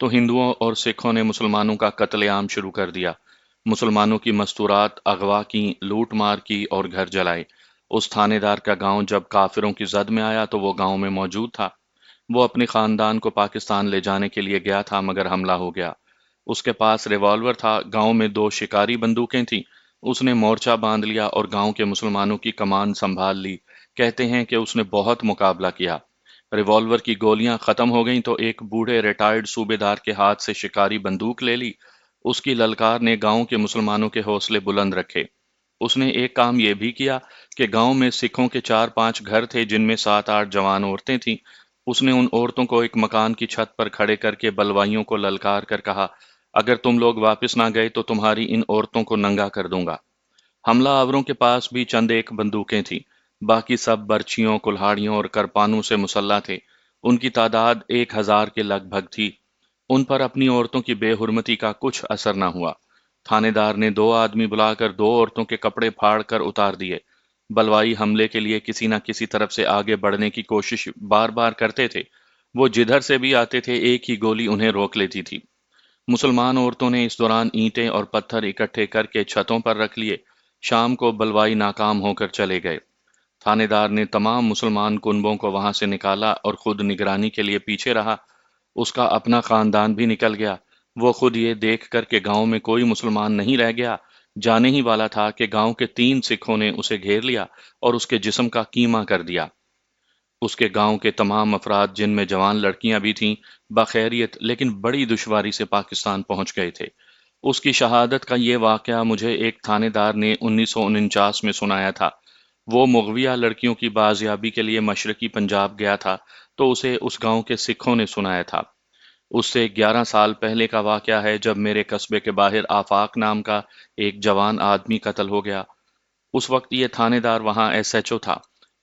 تو ہندوؤں اور سکھوں نے مسلمانوں کا قتل عام شروع کر دیا۔ مسلمانوں کی مستورات اغوا کی، لوٹ مار کی اور گھر جلائے۔ اس تھانے دار کا گاؤں جب کافروں کی زد میں آیا تو وہ گاؤں میں موجود تھا۔ وہ اپنے خاندان کو پاکستان لے جانے کے لیے گیا تھا مگر حملہ ہو گیا۔ اس کے پاس ریوالور تھا، گاؤں میں دو شکاری بندوقیں تھیں۔ اس نے مورچہ باندھ لیا اور گاؤں کے مسلمانوں کی کمان سنبھال لی۔ کہتے ہیں کہ اس نے بہت مقابلہ کیا۔ ریوالور کی گولیاں ختم ہو گئیں تو ایک بوڑھے ریٹائرڈ صوبے دار کے ہاتھ سے شکاری بندوق لے لی۔ اس کی للکار نے گاؤں کے مسلمانوں کے حوصلے بلند رکھے۔ اس نے ایک کام یہ بھی کیا کہ گاؤں میں سکھوں کے 4-5 گھر تھے جن میں 7-8 جوان عورتیں تھیں۔ اس نے ان عورتوں کو ایک مکان کی چھت پر کھڑے کر کے بلوائیوں کو للکار کر کہا، اگر تم لوگ واپس نہ گئے تو تمہاری ان عورتوں کو ننگا کر دوں گا۔ حملہ آوروں کے پاس بھی چند ایک بندوقیں تھیں، باقی سب برچھیوں، کلہاڑیوں اور کرپانوں سے مسلح تھے۔ ان کی تعداد 1000 کے لگ بھگ تھی۔ ان پر اپنی عورتوں کی بے حرمتی کا کچھ اثر نہ ہوا۔ تھانے دار نے 2 آدمی بلا کر 2 عورتوں کے کپڑے پھاڑ کر اتار دیے۔ بلوائی حملے کے لیے کسی نہ کسی طرف سے آگے بڑھنے کی کوشش بار بار کرتے تھے۔ وہ جدھر سے بھی آتے تھے ایک ہی گولی انہیں روک لیتی تھی۔ مسلمان عورتوں نے اس دوران اینٹیں اور پتھر اکٹھے کر کے چھتوں پر رکھ لیے۔ شام کو بلوائی ناکام ہو کر چلے گئے۔ تھانے دار نے تمام مسلمان کنبوں کو وہاں سے نکالا اور خود نگرانی کے لیے پیچھے رہا۔ اس کا اپنا خاندان بھی نکل گیا۔ وہ خود یہ دیکھ کر کہ گاؤں میں کوئی مسلمان نہیں رہ گیا، جانے ہی والا تھا کہ گاؤں کے 3 سکھوں نے اسے گھیر لیا اور اس کے جسم کا کیما کر دیا۔ اس کے گاؤں کے تمام افراد جن میں جوان لڑکیاں بھی تھیں بخیریت لیکن بڑی دشواری سے پاکستان پہنچ گئے تھے۔ اس کی شہادت کا یہ واقعہ مجھے ایک تھانے دار نے 1949 میں سنایا تھا۔ وہ مغویہ لڑکیوں کی بازیابی کے لیے مشرقی پنجاب گیا تھا تو اسے اس گاؤں کے سکھوں نے سنایا تھا۔ اس سے 11 سال پہلے کا واقعہ ہے جب میرے قصبے کے باہر آفاق نام کا ایک جوان آدمی قتل ہو گیا۔ اس وقت یہ تھانے دار وہاں ایس ایچ او تھا۔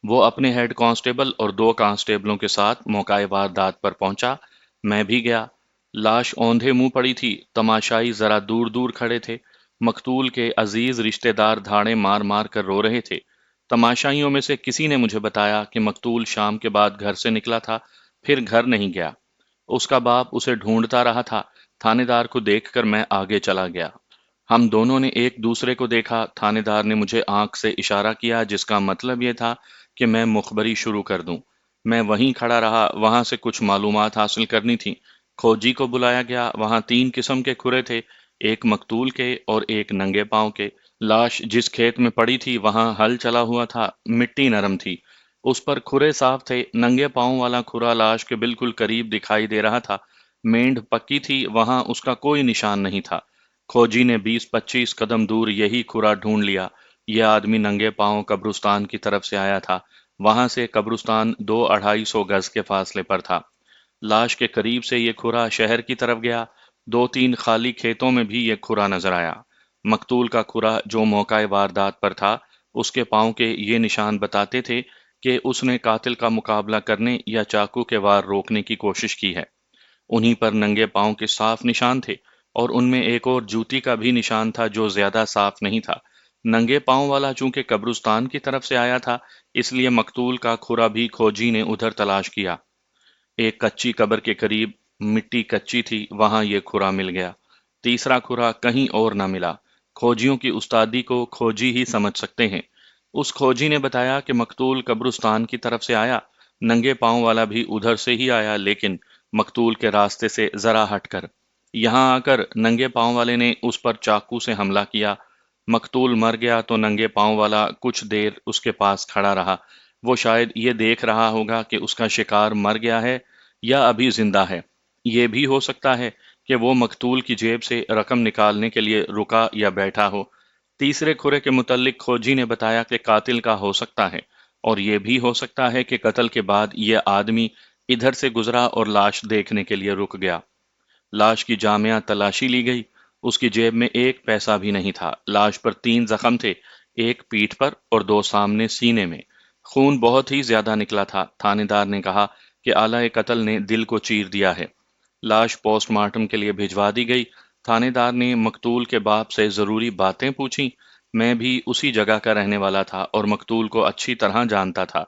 وہ اپنے ہیڈ کانسٹیبل اور 2 کانسٹیبلوں کے ساتھ موقع واردات پر پہنچا۔ میں بھی گیا۔ لاش اوندھے منہ پڑی تھی، تماشائی ذرا دور دور کھڑے تھے۔ مقتول کے عزیز رشتہ دار دھاڑے مار مار کر رو رہے تھے۔ تماشائیوں میں سے کسی نے مجھے بتایا کہ مقتول شام کے بعد گھر سے نکلا تھا، پھر گھر نہیں گیا۔ اس کا باپ اسے ڈھونڈتا رہا تھا۔ تھانے دار کو دیکھ کر میں آگے چلا گیا۔ ہم دونوں نے ایک دوسرے کو دیکھا۔ تھانے دار نے مجھے آنکھ سے اشارہ کیا جس کا مطلب یہ تھا کہ میں مخبری شروع کر دوں۔ میں وہیں کھڑا رہا، وہاں سے کچھ معلومات حاصل کرنی تھی۔ کھوجی کو بلایا گیا۔ وہاں 3 قسم کے کھرے تھے، ایک مقتول کے اور ایک ننگے پاؤں کے۔ لاش جس کھیت میں پڑی تھی وہاں ہل چلا ہوا تھا، مٹی نرم تھی، اس پر کھرے صاف تھے۔ ننگے پاؤں والا کھرا لاش کے بالکل قریب دکھائی دے رہا تھا۔ مینڈ پکی تھی، وہاں اس کا کوئی نشان نہیں تھا۔ کھوجی نے 20-25 قدم دور یہی کھرا ڈھونڈ لیا۔ یہ آدمی ننگے پاؤں قبرستان کی طرف سے آیا تھا۔ وہاں سے قبرستان 200-250 گز کے فاصلے پر تھا۔ لاش کے قریب سے یہ کھرا شہر کی طرف گیا۔ 2-3 خالی کھیتوں میں بھی یہ کھرا نظر آیا۔ مقتول کا کھرا جو موقع واردات پر تھا، اس کے پاؤں کے یہ نشان بتاتے تھے کہ اس نے قاتل کا مقابلہ کرنے یا چاقو کے وار روکنے کی کوشش کی ہے۔ انہی پر ننگے پاؤں کے صاف نشان تھے اور ان میں ایک اور جوتی کا بھی نشان تھا جو زیادہ صاف نہیں تھا۔ ننگے پاؤں والا چونکہ قبرستان کی طرف سے آیا تھا اس لیے مقتول کا کھرا بھی کھوجی نے ادھر تلاش کیا۔ ایک کچی قبر کے قریب مٹی کچی تھی، وہاں یہ کھرا مل گیا۔ تیسرا کھرا کہیں اور نہ ملا۔ کھوجیوں کی استادی کو کھوجی ہی سمجھ سکتے ہیں۔ اس کھوجی نے بتایا کہ مقتول قبرستان کی طرف سے آیا، ننگے پاؤں والا بھی ادھر سے ہی آیا لیکن مقتول کے راستے سے ذرا ہٹ کر۔ یہاں آ کر ننگے پاؤں والے نے اس پر چاقو سے حملہ کیا۔ مقتول مر گیا تو ننگے پاؤں والا کچھ دیر اس کے پاس کھڑا رہا۔ وہ شاید یہ دیکھ رہا ہوگا کہ اس کا شکار مر گیا ہے یا ابھی زندہ ہے۔ یہ بھی ہو سکتا ہے کہ وہ مقتول کی جیب سے رقم نکالنے کے لیے رکا یا بیٹھا ہو۔ تیسرے کھرے کے متعلق کھوجی نے بتایا کہ قاتل کا ہو سکتا ہے، اور یہ بھی ہو سکتا ہے کہ قتل کے بعد یہ آدمی ادھر سے گزرا اور لاش دیکھنے کے لیے رک گیا۔ لاش کی جامعہ تلاشی لی گئی۔ اس کی جیب میں 1 پیسہ بھی نہیں تھا۔ لاش پر 3 زخم تھے، ایک پیٹھ پر اور 2 سامنے سینے میں۔ خون بہت ہی زیادہ نکلا تھا۔ تھانے دار نے کہا کہ آلہ قتل نے دل کو چیر دیا ہے۔ لاش پوسٹ مارٹم کے لیے بھجوا دی گئی۔ تھانے دار نے مقتول کے باپ سے ضروری باتیں پوچھیں۔ میں بھی اسی جگہ کا رہنے والا تھا اور مقتول کو اچھی طرح جانتا تھا۔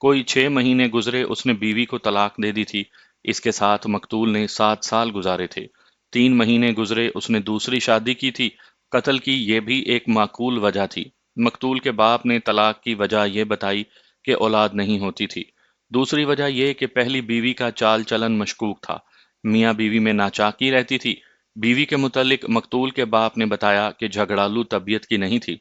کوئی 6 مہینے گزرے اس نے بیوی کو طلاق دے دی تھی۔ اس کے ساتھ مقتول نے 7 سال گزارے تھے۔ 3 مہینے گزرے، اس نے دوسری شادی کی تھی۔ قتل کی یہ بھی ایک معقول وجہ تھی۔ مقتول کے باپ نے طلاق کی وجہ یہ بتائی کہ اولاد نہیں ہوتی تھی۔ دوسری وجہ یہ کہ پہلی بیوی کا چال چلن مشکوک تھا، میاں بیوی میں ناچاکی رہتی تھی۔ بیوی کے متعلق مقتول کے باپ نے بتایا کہ جھگڑالو طبیعت کی نہیں تھی،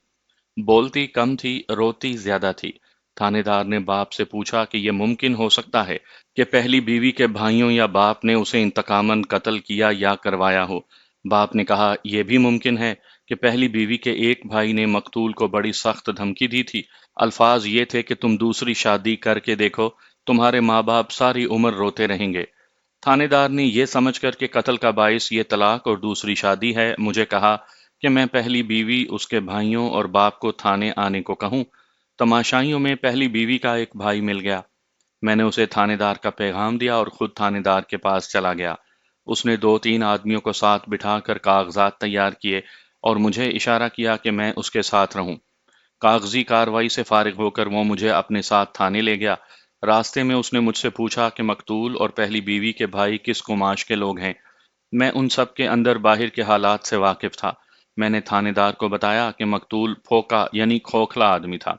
بولتی کم تھی، روتی زیادہ تھی۔ تھانے دار نے باپ سے پوچھا کہ یہ ممکن ہو سکتا ہے کہ پہلی بیوی کے بھائیوں یا باپ نے اسے انتقاماً قتل کیا یا کروایا ہو۔ باپ نے کہا یہ بھی ممکن ہے کہ پہلی بیوی کے ایک بھائی نے مقتول کو بڑی سخت دھمکی دی تھی۔ الفاظ یہ تھے کہ تم دوسری شادی کر کے دیکھو، تمہارے ماں باپ ساری عمر روتے رہیں گے۔ تھانے دار نے یہ سمجھ کر کہ قتل کا باعث یہ طلاق اور دوسری شادی ہے، مجھے کہا کہ میں پہلی بیوی، اس کے بھائیوں اور باپ کو تھانے آنے کو کہوں۔ تماشائیوں میں پہلی بیوی کا ایک بھائی مل گیا۔ میں نے اسے تھانے دار کا پیغام دیا اور خود تھانے دار کے پاس چلا گیا۔ اس نے 2 3 آدمیوں کو ساتھ بٹھا کر کاغذات تیار کیے اور مجھے اشارہ کیا کہ میں اس کے ساتھ رہوں۔ کاغذی کاروائی سے فارغ ہو کر وہ مجھے اپنے ساتھ تھانے لے گیا۔ راستے میں اس نے مجھ سے پوچھا کہ مقتول اور پہلی بیوی کے بھائی کس گماش کے لوگ ہیں۔ میں ان سب کے اندر باہر کے حالات سے واقف تھا۔ میں نے تھانے دار کو بتایا کہ مقتول پھوکا یعنی کھوکھلا آدمی تھا۔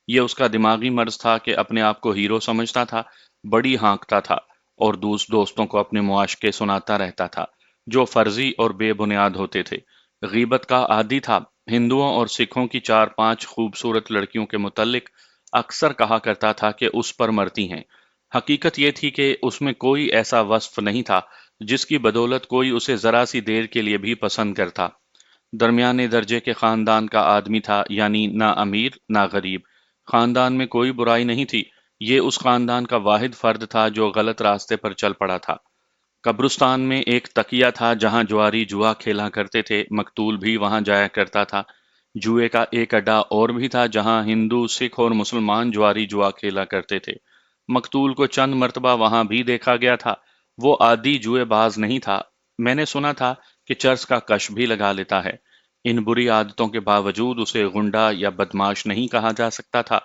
یہ اس کا دماغی مرض تھا کہ اپنے آپ کو ہیرو سمجھتا تھا، بڑی ہانکتا تھا اور دوستوں کو اپنے معاشقے سناتا رہتا تھا جو فرضی اور بے بنیاد ہوتے تھے۔ غیبت کا عادی تھا۔ ہندوؤں اور سکھوں کی 4 5 خوبصورت لڑکیوں کے متعلق اکثر کہا کرتا تھا کہ اس پر مرتی ہیں۔ حقیقت یہ تھی کہ اس میں کوئی ایسا وصف نہیں تھا جس کی بدولت کوئی اسے ذرا سی دیر کے لیے بھی پسند کرتا۔ درمیانے درجے کے خاندان کا آدمی تھا، یعنی نہ امیر نہ غریب۔ خاندان میں کوئی برائی نہیں تھی، یہ اس خاندان کا واحد فرد تھا جو غلط راستے پر چل پڑا تھا۔ قبرستان میں ایک تکیہ تھا جہاں جواری جوا کھیلا کرتے تھے، مقتول بھی وہاں جایا کرتا تھا۔ جوئے کا ایک اڈا اور بھی تھا جہاں ہندو، سکھ اور مسلمان جواری جوا کھیلا کرتے تھے۔ مقتول کو چند مرتبہ وہاں بھی دیکھا گیا تھا۔ وہ عادی جوئے باز نہیں تھا۔ میں نے سنا تھا کہ چرس کا کش بھی لگا لیتا ہے۔ ان بری عادتوں کے باوجود اسے غنڈا یا بدماش نہیں کہا جا سکتا تھا۔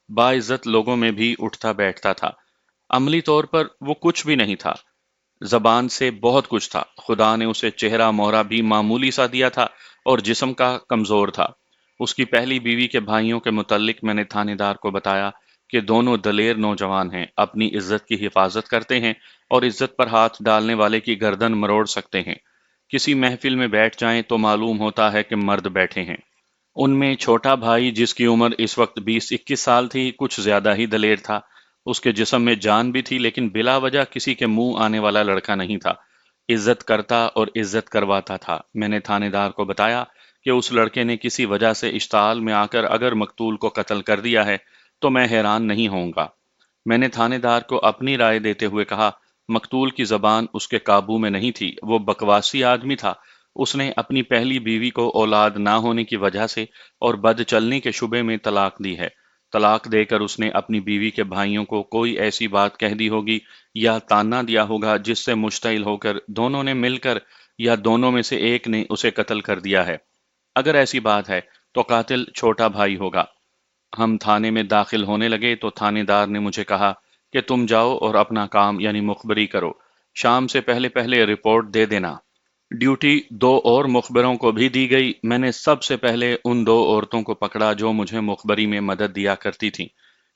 باعزت لوگوں میں بھی اٹھتا بیٹھتا تھا۔ عملی طور پر وہ کچھ بھی نہیں تھا، زبان سے بہت کچھ تھا۔ خدا نے اسے چہرہ مہرہ بھی معمولی سا دیا تھا اور جسم کا کمزور تھا۔ اس کی پہلی بیوی کے بھائیوں کے متعلق میں نے تھانے دار کو بتایا کہ دونوں دلیر نوجوان ہیں، اپنی عزت کی حفاظت کرتے ہیں اور عزت پر ہاتھ ڈالنے والے کی گردن مروڑ سکتے ہیں۔ کسی محفل میں بیٹھ جائیں تو معلوم ہوتا ہے کہ مرد بیٹھے ہیں۔ ان میں چھوٹا بھائی جس کی عمر اس وقت 20 21 سال تھی کچھ زیادہ ہی دلیر تھا۔ اس کے جسم میں جان بھی تھی لیکن بلا وجہ کسی کے منہ آنے والا لڑکا نہیں تھا۔ عزت کرتا اور عزت کرواتا تھا۔ میں نے تھانے دار کو بتایا کہ اس لڑکے نے کسی وجہ سے اشتعال میں آ کر اگر مقتول کو قتل کر دیا ہے تو میں حیران نہیں ہوں گا۔ میں نے تھانے دار کو اپنی رائے دیتے ہوئے کہا مقتول کی زبان اس کے قابو میں نہیں تھی، وہ بکواسی آدمی تھا۔ اس نے اپنی پہلی بیوی کو اولاد نہ ہونے کی وجہ سے اور بد چلنی کے شبے میں طلاق دی ہے۔ طلاق دے کر اس نے اپنی بیوی کے بھائیوں کو کوئی ایسی بات کہہ دی ہوگی یا تانا دیا ہوگا جس سے مشتعل ہو کر دونوں نے مل کر یا دونوں میں سے ایک نے اسے قتل کر دیا ہے۔ اگر ایسی بات ہے تو قاتل چھوٹا بھائی ہوگا۔ ہم تھانے میں داخل ہونے لگے تو تھانے دار نے مجھے کہا کہ تم جاؤ اور اپنا کام یعنی مخبری کرو، شام سے پہلے پہلے رپورٹ دے دینا۔ ڈیوٹی 2 اور مخبروں کو بھی دی گئی۔ میں نے سب سے پہلے ان 2 عورتوں کو پکڑا جو مجھے مخبری میں مدد دیا کرتی تھیں۔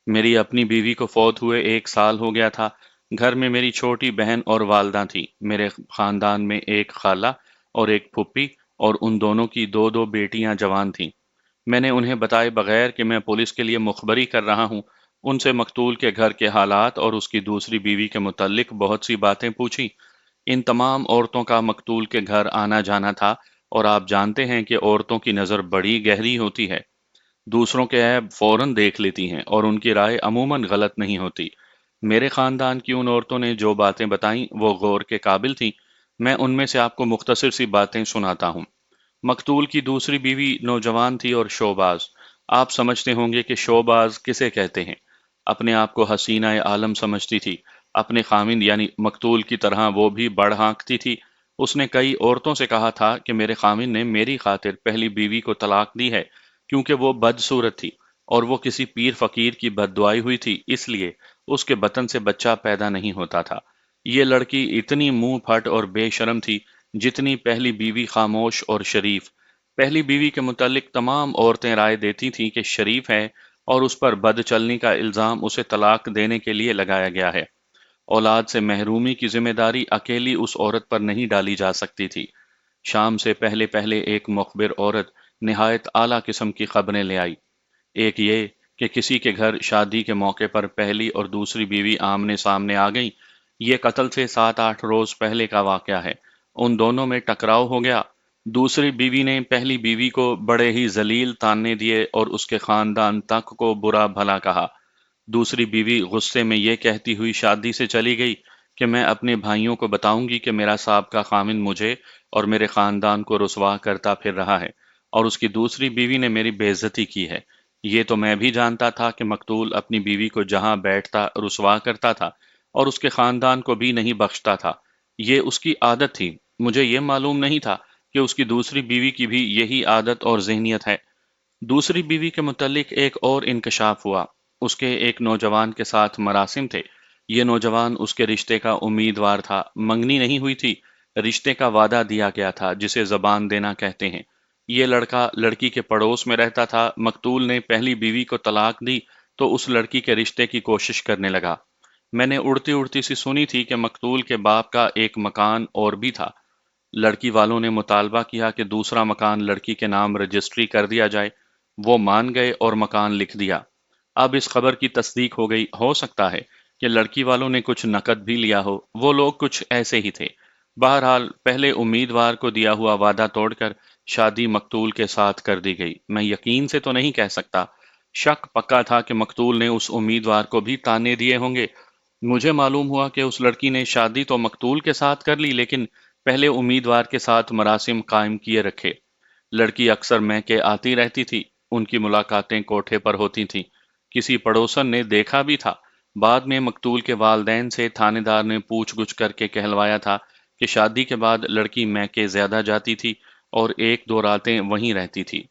میری اپنی بیوی کو فوت ہوئے 1 سال ہو گیا تھا۔ گھر میں میری چھوٹی بہن اور والدہ تھی۔ میرے خاندان میں ایک خالہ اور ایک پھپھی اور ان دونوں کی 2 بیٹیاں جوان تھیں۔ میں نے انہیں بتائے بغیر کہ میں پولیس کے لیے مخبری کر رہا ہوں، ان سے مقتول کے گھر کے حالات اور اس کی دوسری بیوی کے متعلق بہت سی باتیں پوچھی۔ ان تمام عورتوں کا مقتول کے گھر آنا جانا تھا اور آپ جانتے ہیں کہ عورتوں کی نظر بڑی گہری ہوتی ہے، دوسروں کے عیب فوراً دیکھ لیتی ہیں اور ان کی رائے عموماً غلط نہیں ہوتی۔ میرے خاندان کی ان عورتوں نے جو باتیں بتائیں وہ غور کے قابل تھیں۔ میں ان میں سے آپ کو مختصر سی باتیں سناتا ہوں۔ مقتول کی دوسری بیوی نوجوان تھی اور شوباز۔ آپ سمجھتے ہوں گے کہ شوباز کسے کہتے ہیں۔ اپنے آپ کو حسینہ عالم سمجھتی تھی۔ اپنے خاوند یعنی مقتول کی طرح وہ بھی بڑ ہانکتی تھی۔ اس نے کئی عورتوں سے کہا تھا کہ میرے خاوند نے میری خاطر پہلی بیوی کو طلاق دی ہے کیونکہ وہ بدصورت تھی اور وہ کسی پیر فقیر کی بد دعائی ہوئی تھی، اس لیے اس کے بطن سے بچہ پیدا نہیں ہوتا تھا۔ یہ لڑکی اتنی منہ پھٹ اور بے شرم تھی جتنی پہلی بیوی خاموش اور شریف۔ پہلی بیوی کے متعلق تمام عورتیں رائے دیتی تھیں کہ شریف ہے اور اس پر بد چلنی کا الزام اسے طلاق دینے کے لیے لگایا گیا ہے۔ اولاد سے محرومی کی ذمہ داری اکیلی اس عورت پر نہیں ڈالی جا سکتی تھی۔ شام سے پہلے پہلے ایک مخبر عورت نہایت اعلیٰ قسم کی خبریں لے آئی۔ ایک یہ کہ کسی کے گھر شادی کے موقع پر پہلی اور دوسری بیوی آمنے سامنے آ گئیں۔ یہ قتل سے 7-8 روز پہلے کا واقعہ ہے۔ ان دونوں میں ٹکراؤ ہو گیا۔ دوسری بیوی نے پہلی بیوی کو بڑے ہی ذلیل طعنے دیے اور اس کے خاندان تک کو برا بھلا کہا۔ دوسری بیوی غصے میں یہ کہتی ہوئی شادی سے چلی گئی کہ میں اپنے بھائیوں کو بتاؤں گی کہ میرا سابقہ خاوند مجھے اور میرے خاندان کو رسوا کرتا پھر رہا ہے، اور اس کی دوسری بیوی نے میری بے عزتی کی ہے۔ یہ تو میں بھی جانتا تھا کہ مقتول اپنی بیوی کو جہاں بیٹھتا رسوا کرتا تھا اور اس کے خاندان کو بھی نہیں بخشتا تھا۔ یہ اس کی عادت تھی۔ مجھے یہ معلوم نہیں تھا کہ اس کی دوسری بیوی کی بھی یہی عادت اور ذہنیت ہے۔ دوسری بیوی کے متعلق ایک اور انکشاف ہوا۔ اس کے ایک نوجوان کے ساتھ مراسم تھے۔ یہ نوجوان اس کے رشتے کا امیدوار تھا۔ منگنی نہیں ہوئی تھی، رشتے کا وعدہ دیا گیا تھا جسے زبان دینا کہتے ہیں۔ یہ لڑکا لڑکی کے پڑوس میں رہتا تھا۔ مقتول نے پہلی بیوی کو طلاق دی تو اس لڑکی کے رشتے کی کوشش کرنے لگا۔ میں نے اڑتی اڑتی سی سنی تھی کہ مقتول کے باپ کا ایک مکان اور بھی تھا۔ لڑکی والوں نے مطالبہ کیا کہ دوسرا مکان لڑکی کے نام رجسٹری کر دیا جائے۔ وہ مان گئے اور مکان لکھ دیا۔ اب اس خبر کی تصدیق ہو گئی۔ ہو سکتا ہے کہ لڑکی والوں نے کچھ نقد بھی لیا ہو۔ وہ لوگ کچھ ایسے ہی تھے۔ بہرحال پہلے امیدوار کو دیا ہوا وعدہ توڑ کر شادی مقتول کے ساتھ کر دی گئی۔ میں یقین سے تو نہیں کہہ سکتا، شک پکا تھا کہ مقتول نے اس امیدوار کو بھی طعنے دیے ہوں گے۔ مجھے معلوم ہوا کہ اس لڑکی نے شادی تو مقتول کے ساتھ کر لی، لیکن پہلے امیدوار کے ساتھ مراسم قائم کیے رکھے۔ لڑکی اکثر میکے آتی رہتی تھی۔ ان کی ملاقاتیں کوٹھے پر ہوتی تھیں۔ کسی پڑوسن نے دیکھا بھی تھا۔ بعد میں مقتول کے والدین سے تھانے دار نے پوچھ گچھ کر کے کہلوایا تھا کہ شادی کے بعد لڑکی میکے زیادہ جاتی تھی اور 1-2 راتیں وہیں رہتی تھی۔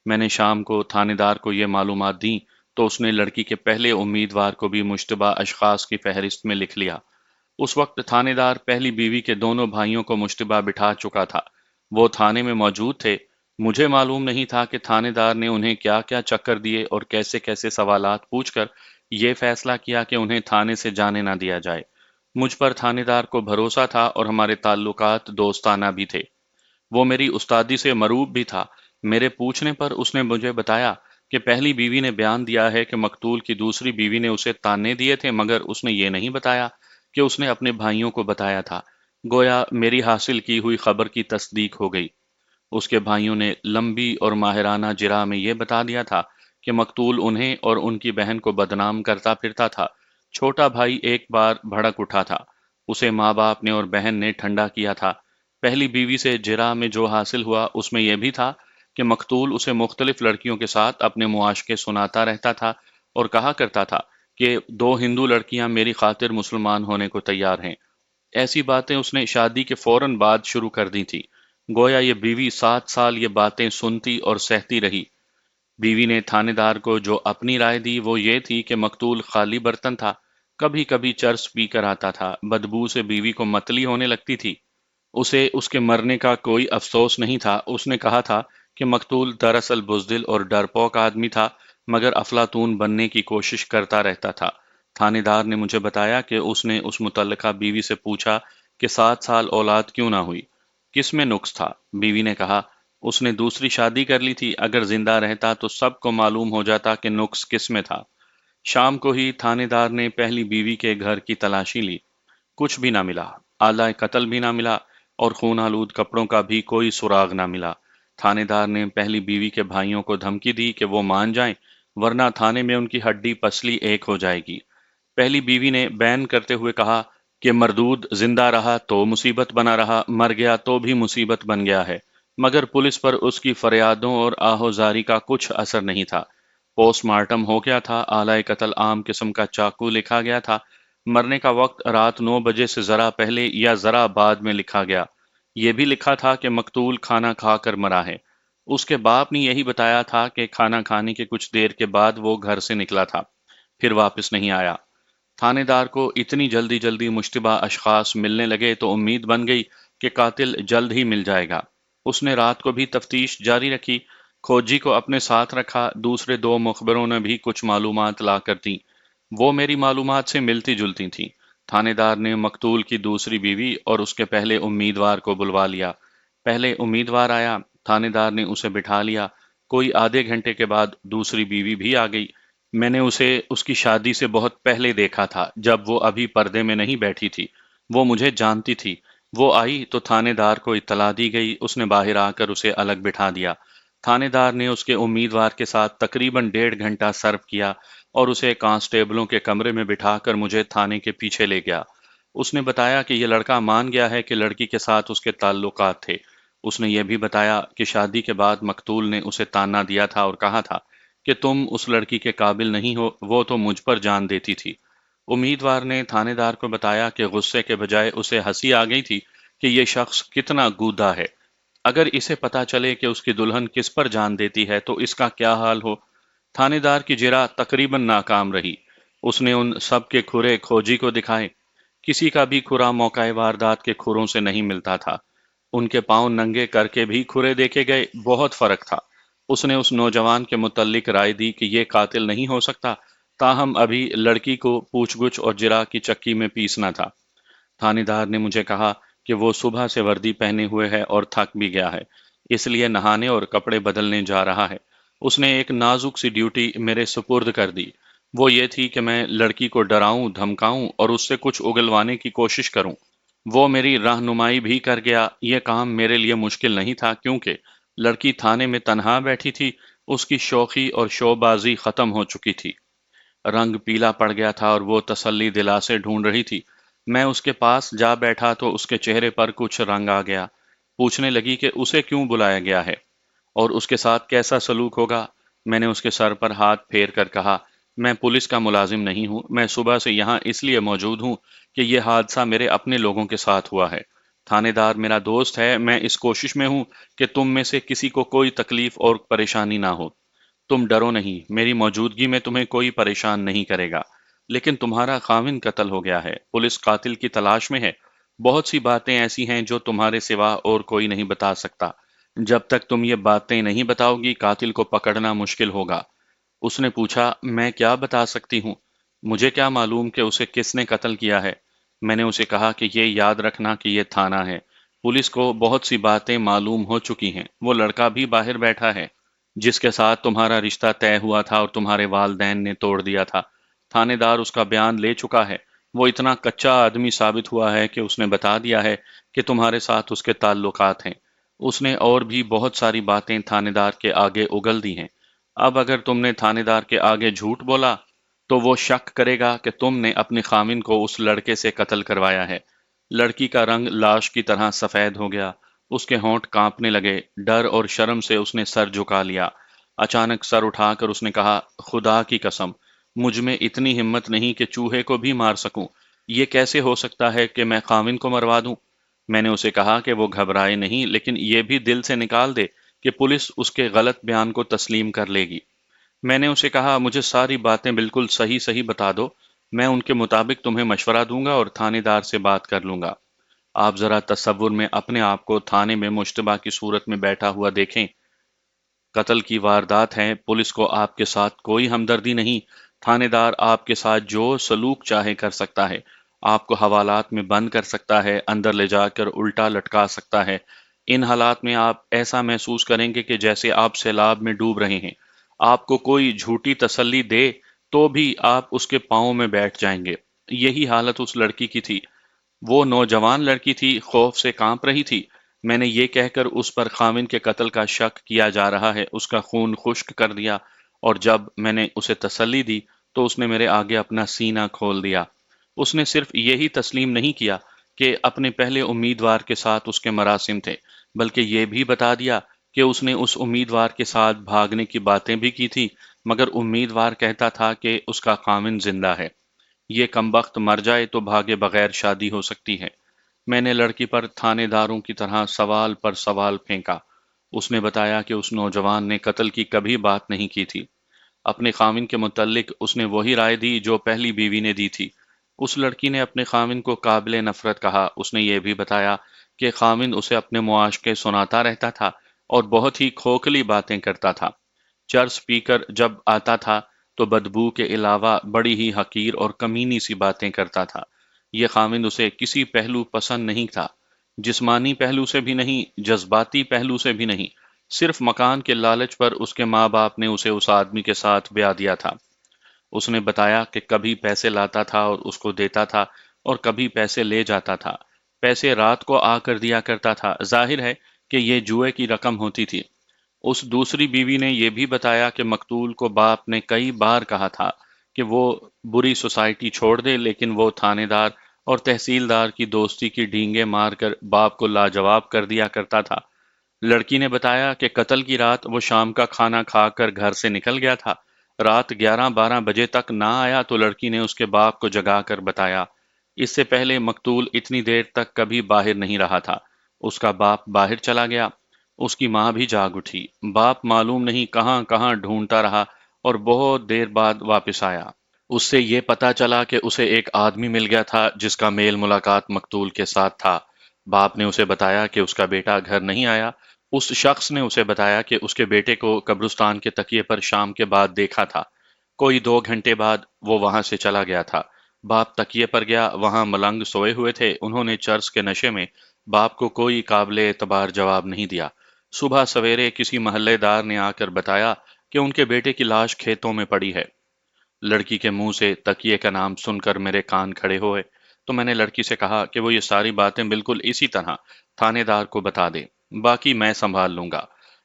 میں نے شام کو تھانے دار کو یہ معلومات دیں تو اس نے لڑکی کے پہلے امیدوار کو بھی مشتبہ اشخاص کی فہرست میں لکھ لیا۔ اس وقت تھانے دار پہلی بیوی کے دونوں بھائیوں کو مشتبہ بٹھا چکا تھا۔ وہ تھانے میں موجود تھے۔ مجھے معلوم نہیں تھا کہ تھانے دار نے انہیں کیا کیا چکر دیے اور کیسے کیسے سوالات پوچھ کر یہ فیصلہ کیا کہ انہیں تھانے سے جانے نہ دیا جائے۔ مجھ پر تھانے دار کو بھروسہ تھا اور ہمارے تعلقات دوستانہ بھی تھے۔ وہ میری استادی سے مروب بھی تھا۔ میرے پوچھنے پر اس نے مجھے بتایا کہ پہلی بیوی نے بیان دیا ہے کہ مقتول کی دوسری بیوی نے اسے طعنے دیے تھے، مگر اس نے یہ نہیں بتایا کہ اس نے اپنے بھائیوں کو بتایا تھا۔ گویا میری حاصل کی ہوئی خبر کی تصدیق ہو گئی۔ اس کے بھائیوں نے لمبی اور ماہرانہ جرح میں یہ بتا دیا تھا کہ مقتول انہیں اور ان کی بہن کو بدنام کرتا پھرتا تھا۔ چھوٹا بھائی ایک بار بھڑک اٹھا تھا۔ اسے ماں باپ نے اور بہن نے ٹھنڈا کیا تھا۔ پہلی بیوی سے جرح میں جو حاصل ہوا اس میں یہ بھی تھا کہ مقتول اسے مختلف لڑکیوں کے ساتھ اپنے معاشقے سناتا رہتا تھا اور کہا کرتا تھا کہ 2 ہندو لڑکیاں میری خاطر مسلمان ہونے کو تیار ہیں۔ ایسی باتیں اس نے شادی کے فوراً بعد شروع کر دی تھی۔ گویا یہ بیوی 7 سال یہ باتیں سنتی اور سہتی رہی۔ بیوی نے تھانے دار کو جو اپنی رائے دی وہ یہ تھی کہ مقتول خالی برتن تھا۔ کبھی کبھی چرس پی کر آتا تھا۔ بدبو سے بیوی کو متلی ہونے لگتی تھی۔ اسے اس کے مرنے کا کوئی افسوس نہیں تھا۔ اس نے کہا تھا کہ مقتول دراصل بزدل اور ڈرپوک آدمی تھا، مگر افلاطون بننے کی کوشش کرتا رہتا تھا۔ تھانے دار نے مجھے بتایا کہ اس نے اس متعلقہ بیوی سے پوچھا کہ 7 سال اولاد کیوں نہ ہوئی، کس میں نقص تھا؟ بیوی نے کہا اس نے دوسری شادی کر لی تھی، اگر زندہ رہتا تو سب کو معلوم ہو جاتا کہ نقص کس میں تھا۔ شام کو ہی تھانے دار نے پہلی بیوی کے گھر کی تلاشی لی۔ کچھ بھی نہ ملا۔ آلہ قتل بھی نہ ملا اور خون آلود کپڑوں کا بھی کوئی سراغ نہ ملا۔ تھانے دار نے پہلی بیوی کے بھائیوں کو دھمکی دی کہ وہ مان جائیں ورنہ تھانے میں ان کی ہڈی پسلی ایک ہو جائے گی۔ پہلی بیوی نے بین کرتے ہوئے کہا کہ مردود زندہ رہا تو مصیبت بنا رہا، مر گیا تو بھی مصیبت بن گیا ہے، مگر پولیس پر اس کی فریادوں اور آہوزاری کا کچھ اثر نہیں تھا۔ پوسٹ مارٹم ہو گیا تھا، آلہ قتل عام قسم کا چاقو لکھا گیا تھا۔ مرنے کا وقت رات 9 بجے سے ذرا پہلے یا ذرا بعد میں لکھا گیا۔ یہ بھی لکھا تھا کہ مقتول کھانا کھا کر مرا ہے۔ اس کے باپ نے یہی بتایا تھا کہ کھانا کھانے کے کچھ دیر کے بعد وہ گھر سے نکلا تھا، پھر واپس نہیں آیا۔ تھانے دار کو اتنی جلدی جلدی مشتبہ اشخاص ملنے لگے تو امید بن گئی کہ قاتل جلد ہی مل جائے گا۔ اس نے رات کو بھی تفتیش جاری رکھی، کھوجی کو اپنے ساتھ رکھا، دوسرے دو مخبروں نے بھی کچھ معلومات لا کر دیں۔ وہ میری معلومات سے ملتی جلتی تھیں۔ تھانے دار نے مقتول کی دوسری بیوی اور اس کے پہلے امیدوار کو بلوا لیا۔ پہلے امیدوار آیا، تھانے دار نے اسے بٹھا لیا۔ کوئی آدھے گھنٹے کے بعد دوسری بیوی بھی آ گئی۔ میں نے اسے اس کی شادی سے بہت پہلے دیکھا تھا، جب وہ ابھی پردے میں نہیں بیٹھی تھی۔ وہ مجھے جانتی تھی۔ وہ آئی تو تھانے دار کو اطلاع دی گئی، اس نے باہر آ کر اسے الگ بٹھا دیا۔ تھانے دار نے اس کے امیدوار کے ساتھ تقریباً 1.5 گھنٹہ صرف کیا اور اسے کانسٹیبلوں کے کمرے میں بٹھا کر مجھے تھانے کے پیچھے لے گیا۔ اس نے بتایا کہ یہ لڑکا مان گیا ہے کہ لڑکی کے ساتھ اس کے تعلقات تھے۔ اس نے یہ بھی بتایا کہ شادی کے بعد مقتول نے اسے تانا دیا تھا اور کہا تھا کہ تم اس لڑکی کے قابل نہیں ہو، وہ تو مجھ پر جان دیتی تھی۔ امیدوار نے تھانے دار کو بتایا کہ غصے کے بجائے اسے ہنسی آ گئی تھی کہ یہ شخص کتنا گودا ہے۔ اگر اسے پتا چلے کہ اس کی دلہن کس پر جان دیتی ہے تو اس کا کیا حال ہو۔ تھانے دار کی جرح تقریباً ناکام رہی۔ اس نے ان سب کے کھرے کھوجی کو دکھائے۔ کسی کا بھی کھرا موقع واردات کے کھروں سے نہیں ملتا تھا۔ ان کے پاؤں ننگے کر کے بھی کھرے دیکھے گئے، بہت فرق تھا۔ اس نے اس نوجوان کے متعلق رائے دی کہ یہ قاتل نہیں ہو سکتا، تاہم ابھی لڑکی کو پوچھ گچھ اور جرح کی چکی میں پیسنا تھا۔ تھانے دار نے مجھے کہا کہ وہ صبح سے وردی پہنے ہوئے ہے اور تھک بھی گیا ہے، اس لیے نہانے اور کپڑے بدلنے جا رہا ہے۔ اس نے ایک نازک سی ڈیوٹی میرے سپرد کر دی۔ وہ یہ تھی کہ میں لڑکی کو ڈراؤں، دھمکاؤں اور اس سے کچھ اگلوانے کی کوشش کروں۔ وہ میری رہنمائی بھی کر گیا۔ یہ کام میرے لیے مشکل نہیں تھا کیونکہ لڑکی تھانے میں تنہا بیٹھی تھی، اس کی شوخی اور شوبازی ختم ہو چکی تھی۔ رنگ پیلا پڑ گیا تھا اور وہ تسلی دلاسے ڈھونڈ رہی تھی۔ میں اس کے پاس جا بیٹھا تو اس کے چہرے پر کچھ رنگ آ گیا۔ پوچھنے لگی کہ اسے کیوں بلایا گیا ہے اور اس کے ساتھ کیسا سلوک ہوگا۔ میں نے اس کے سر پر ہاتھ پھیر کر کہا، میں پولیس کا ملازم نہیں ہوں، میں صبح سے یہاں اس لیے موجود ہوں کہ یہ حادثہ میرے اپنے لوگوں کے ساتھ ہوا ہے۔ تھانے دار میرا دوست ہے، میں اس کوشش میں ہوں کہ تم میں سے کسی کو کوئی تکلیف اور پریشانی نہ ہو۔ تم ڈرو نہیں، میری موجودگی میں تمہیں کوئی پریشان نہیں کرے گا۔ لیکن تمہارا خاوند قتل ہو گیا ہے، پولیس قاتل کی تلاش میں ہے۔ بہت سی باتیں ایسی ہیں جو تمہارے سوا اور کوئی نہیں بتا سکتا۔ جب تک تم یہ باتیں نہیں بتاؤ گی قاتل کو پکڑنا مشکل ہوگا۔ اس نے پوچھا، میں کیا بتا سکتی ہوں؟ مجھے کیا معلوم کہ اسے کس نے قتل کیا ہے؟ میں نے اسے کہا کہ یہ یاد رکھنا کہ یہ تھانہ ہے۔ پولیس کو بہت سی باتیں معلوم ہو چکی ہیں۔ وہ لڑکا بھی باہر بیٹھا ہے جس کے ساتھ تمہارا رشتہ طے ہوا تھا اور تمہارے والدین نے توڑ دیا تھا۔ تھانے دار اس کا بیان لے چکا ہے۔ وہ اتنا کچا آدمی ثابت ہوا ہے کہ اس نے بتا دیا ہے کہ تمہارے ساتھ اس کے تعلقات ہیں۔ اس نے اور بھی بہت ساری باتیں تھانے دار کے آگے اگل دی ہیں۔ اب اگر تم نے تھانے دار کے آگے جھوٹ بولا تو وہ شک کرے گا کہ تم نے اپنے خاوند کو اس لڑکے سے قتل کروایا ہے۔ لڑکی کا رنگ لاش کی طرح سفید ہو گیا۔ اس کے ہونٹ کانپنے لگے، ڈر اور شرم سے اس نے سر جھکا لیا۔ اچانک سر اٹھا کر اس نے کہا، خدا کی قسم، مجھ میں اتنی ہمت نہیں کہ چوہے کو بھی مار سکوں۔ یہ کیسے ہو سکتا ہے کہ میں خاوند کو مروا دوں؟ میں نے اسے کہا کہ وہ گھبرائے نہیں، لیکن یہ بھی دل سے نکال دے کہ پولیس اس کے غلط بیان کو تسلیم کر لے گی۔ میں نے اسے کہا، مجھے ساری باتیں بالکل صحیح صحیح بتا دو، میں ان کے مطابق تمہیں مشورہ دوں گا اور تھانے دار سے بات کر لوں گا۔ آپ ذرا تصور میں اپنے آپ کو تھانے میں مشتبہ کی صورت میں بیٹھا ہوا دیکھیں۔ قتل کی واردات ہے، پولیس کو آپ کے ساتھ کوئی ہمدردی نہیں، تھانے دار آپ کے ساتھ جو سلوک چاہے کر سکتا ہے، آپ کو حوالات میں بند کر سکتا ہے، اندر لے جا کر الٹا لٹکا سکتا ہے۔ ان حالات میں آپ ایسا محسوس کریں گے کہ جیسے آپ سیلاب میں ڈوب رہے ہیں۔ آپ کو کوئی جھوٹی تسلی دے تو بھی آپ اس کے پاؤں میں بیٹھ جائیں گے۔ یہی حالت اس لڑکی کی تھی۔ وہ نوجوان لڑکی تھی، خوف سے کانپ رہی تھی۔ میں نے یہ کہہ کر اس پر خاوند کے قتل کا شک کیا جا رہا ہے اس کا خون خشک کر دیا، اور جب میں نے اسے تسلی دی تو اس نے میرے آگے اپنا سینہ کھول دیا۔ اس نے صرف یہی تسلیم نہیں کیا کہ اپنے پہلے امیدوار کے ساتھ اس کے مراسم تھے، بلکہ یہ بھی بتا دیا کہ اس نے اس امیدوار کے ساتھ بھاگنے کی باتیں بھی کی تھی، مگر امیدوار کہتا تھا کہ اس کا خاوند زندہ ہے۔ یہ کمبخت مر جائے تو بھاگے بغیر شادی ہو سکتی ہے۔ میں نے لڑکی پر تھانے داروں کی طرح سوال پر سوال پھینکا۔ اس نے بتایا کہ اس نوجوان نے قتل کی کبھی بات نہیں کی تھی۔ اپنے خاوند کے متعلق اس نے وہی رائے دی جو پہلی بیوی نے دی تھی۔ اس لڑکی نے اپنے خاوند کو قابل نفرت کہا۔ اس نے یہ بھی بتایا کہ خاوند اسے اپنے معاشقے سناتا رہتا تھا اور بہت ہی کھوکھلی باتیں کرتا تھا۔ چرس پی کر جب آتا تھا تو بدبو کے علاوہ بڑی ہی حقیر اور کمینی سی باتیں کرتا تھا۔ یہ خاوند اسے کسی پہلو پسند نہیں تھا، جسمانی پہلو سے بھی نہیں، جذباتی پہلو سے بھی نہیں، صرف مکان کے لالچ پر اس کے ماں باپ نے اسے اس آدمی کے ساتھ بیاہ دیا تھا۔ اس نے بتایا کہ کبھی پیسے لاتا تھا اور اس کو دیتا تھا اور کبھی پیسے لے جاتا تھا۔ پیسے رات کو آ کر دیا کرتا تھا، ظاہر ہے کہ یہ جوئے کی رقم ہوتی تھی۔ اس دوسری بیوی نے یہ بھی بتایا کہ مقتول کو باپ نے کئی بار کہا تھا کہ وہ بری سوسائٹی چھوڑ دے، لیکن وہ تھانے دار اور تحصیلدار کی دوستی کی ڈینگیں مار کر باپ کو لاجواب کر دیا کرتا تھا۔ لڑکی نے بتایا کہ قتل کی رات وہ شام کا کھانا کھا کر گھر سے نکل گیا تھا۔ رات 11-12 بجے تک نہ آیا تو لڑکی نے اس کے باپ کو جگا کر بتایا۔ اس سے پہلے مقتول اتنی دیر تک کبھی باہر نہیں رہا تھا۔ اس کا باپ باہر چلا گیا۔ اس کی ماں بھی جاگ اٹھی۔ باپ معلوم نہیں کہاں کہاں ڈھونڈتا رہا اور بہت دیر بعد واپس آیا۔ اس سے یہ پتا چلا کہ اسے ایک آدمی مل گیا تھا جس کا میل ملاقات مقتول کے ساتھ تھا۔ باپ نے اسے بتایا کہ اس کا بیٹا گھر نہیں آیا۔ اس شخص نے اسے بتایا کہ اس کے بیٹے کو قبرستان کے تکیے پر شام کے بعد دیکھا تھا۔ کوئی 2 گھنٹے بعد وہ وہاں سے چلا گیا تھا۔ باپ تکیے پر گیا، وہاں ملنگ سوئے ہوئے تھے۔ انہوں نے چرس کے نشے میں باپ کو کوئی قابل اعتبار جواب نہیں دیا۔ صبح سویرے کسی محلے دار نے آ کر بتایا کہ ان کے بیٹے کی لاش کھیتوں میں پڑی ہے۔ لڑکی کے منہ سے تکیے کا نام سن کر میرے کان کھڑے ہوئے تو میں نے لڑکی سے کہا کہ وہ یہ ساری باتیں بالکل اسی طرح تھانے دار کو بتا دے، باقی میں سنبھال لوں گا۔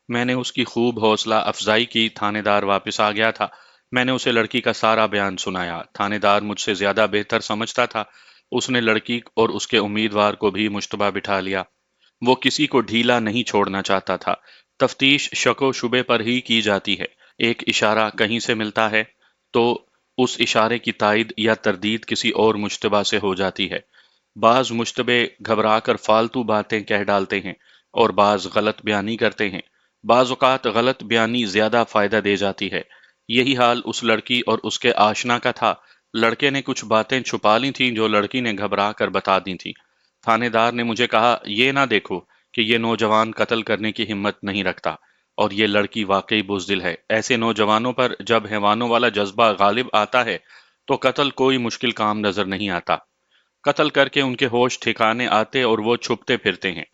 میں نے اس کی خوب حوصلہ افزائی کی۔ تھانے دار واپس آ گیا تھا۔ میں نے اسے لڑکی کا سارا بیان سنایا۔ تھانے دار مجھ سے زیادہ بہتر سمجھتا تھا۔ اس نے لڑکی اور اس کے امیدوار کو بھی مشتبہ بٹھا لیا۔ وہ کسی کو ڈھیلا نہیں چھوڑنا چاہتا تھا۔ تفتیش شک و شبے پر ہی کی جاتی ہے۔ ایک اشارہ کہیں سے ملتا ہے تو اس اشارے کی تائید یا تردید کسی اور مشتبہ سے ہو جاتی ہے۔ بعض مشتبے گھبرا کر فالتو باتیں کہہ ڈالتے ہیں اور بعض غلط بیانی کرتے ہیں۔ بعض اوقات غلط بیانی زیادہ فائدہ دے جاتی ہے۔ یہی حال اس لڑکی اور اس کے آشنا کا تھا۔ لڑکے نے کچھ باتیں چھپا لی تھیں جو لڑکی نے گھبرا کر بتا دی تھیں۔ تھانے دار نے مجھے کہا، یہ نہ دیکھو کہ یہ نوجوان قتل کرنے کی ہمت نہیں رکھتا اور یہ لڑکی واقعی بزدل ہے۔ ایسے نوجوانوں پر جب حیوانوں والا جذبہ غالب آتا ہے تو قتل کوئی مشکل کام نظر نہیں آتا۔ قتل کر کے ان کے ہوش ٹھکانے آتے اور وہ چھپتے پھرتے ہیں۔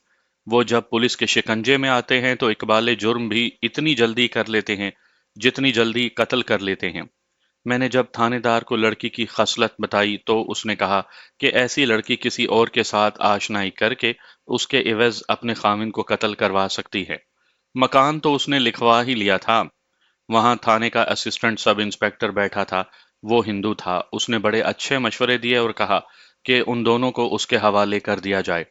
وہ جب پولیس کے شکنجے میں آتے ہیں تو اقبال جرم بھی اتنی جلدی کر لیتے ہیں جتنی جلدی قتل کر لیتے ہیں۔ میں نے جب تھانے دار کو لڑکی کی خصلت بتائی تو اس نے کہا کہ ایسی لڑکی کسی اور کے ساتھ آشنائی کر کے اس کے عوض اپنے خاوند کو قتل کروا سکتی ہے۔ مکان تو اس نے لکھوا ہی لیا تھا۔ وہاں تھانے کا اسسٹنٹ سب انسپیکٹر بیٹھا تھا۔ وہ ہندو تھا۔ اس نے بڑے اچھے مشورے دیے اور کہا کہ ان دونوں کو اس کے حوالے کر دیا جائے۔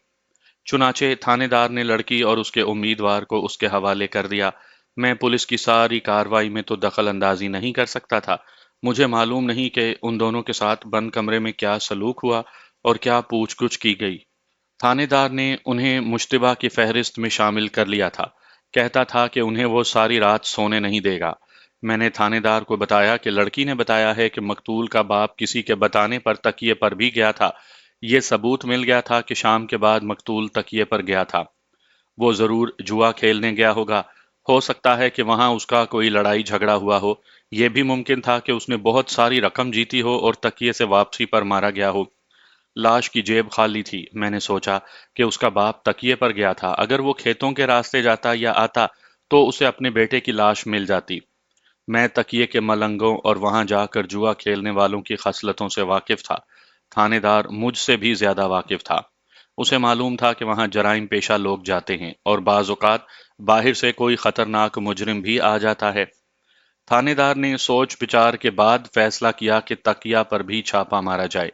چنانچہ تھانے دار نے لڑکی اور اس کے امیدوار کو اس کے حوالے کر دیا۔ میں پولیس کی ساری کارروائی میں تو دخل اندازی نہیں کر سکتا تھا۔ مجھے معلوم نہیں کہ ان دونوں کے ساتھ بند کمرے میں کیا سلوک ہوا اور کیا پوچھ گچھ کی گئی۔ تھانے دار نے انہیں مشتبہ کی فہرست میں شامل کر لیا تھا۔ کہتا تھا کہ انہیں وہ ساری رات سونے نہیں دے گا۔ میں نے تھانے دار کو بتایا کہ لڑکی نے بتایا ہے کہ مقتول کا باپ کسی کے بتانے پر تکیے پر بھی گیا تھا۔ یہ ثبوت مل گیا تھا کہ شام کے بعد مقتول تکیے پر گیا تھا۔ وہ ضرور جوا کھیلنے گیا ہوگا۔ ہو سکتا ہے کہ وہاں اس کا کوئی لڑائی جھگڑا ہوا ہو۔ یہ بھی ممکن تھا کہ اس نے بہت ساری رقم جیتی ہو اور تکیے سے واپسی پر مارا گیا ہو۔ لاش کی جیب خالی تھی۔ میں نے سوچا کہ اس کا باپ تکیے پر گیا تھا۔ اگر وہ کھیتوں کے راستے جاتا یا آتا تو اسے اپنے بیٹے کی لاش مل جاتی۔ میں تکیے کے ملنگوں اور وہاں جا کر جوا کھیلنے والوں کی خصلتوں سے واقف تھا۔ تھانے دار مجھ سے بھی زیادہ واقف تھا۔ اسے معلوم تھا کہ وہاں جرائم پیشہ لوگ جاتے ہیں اور بعض اوقات باہر سے کوئی خطرناک مجرم بھی آ جاتا ہے۔ تھانے دار نے سوچ بچار کے بعد فیصلہ کیا کہ تکیہ پر بھی چھاپا مارا جائے۔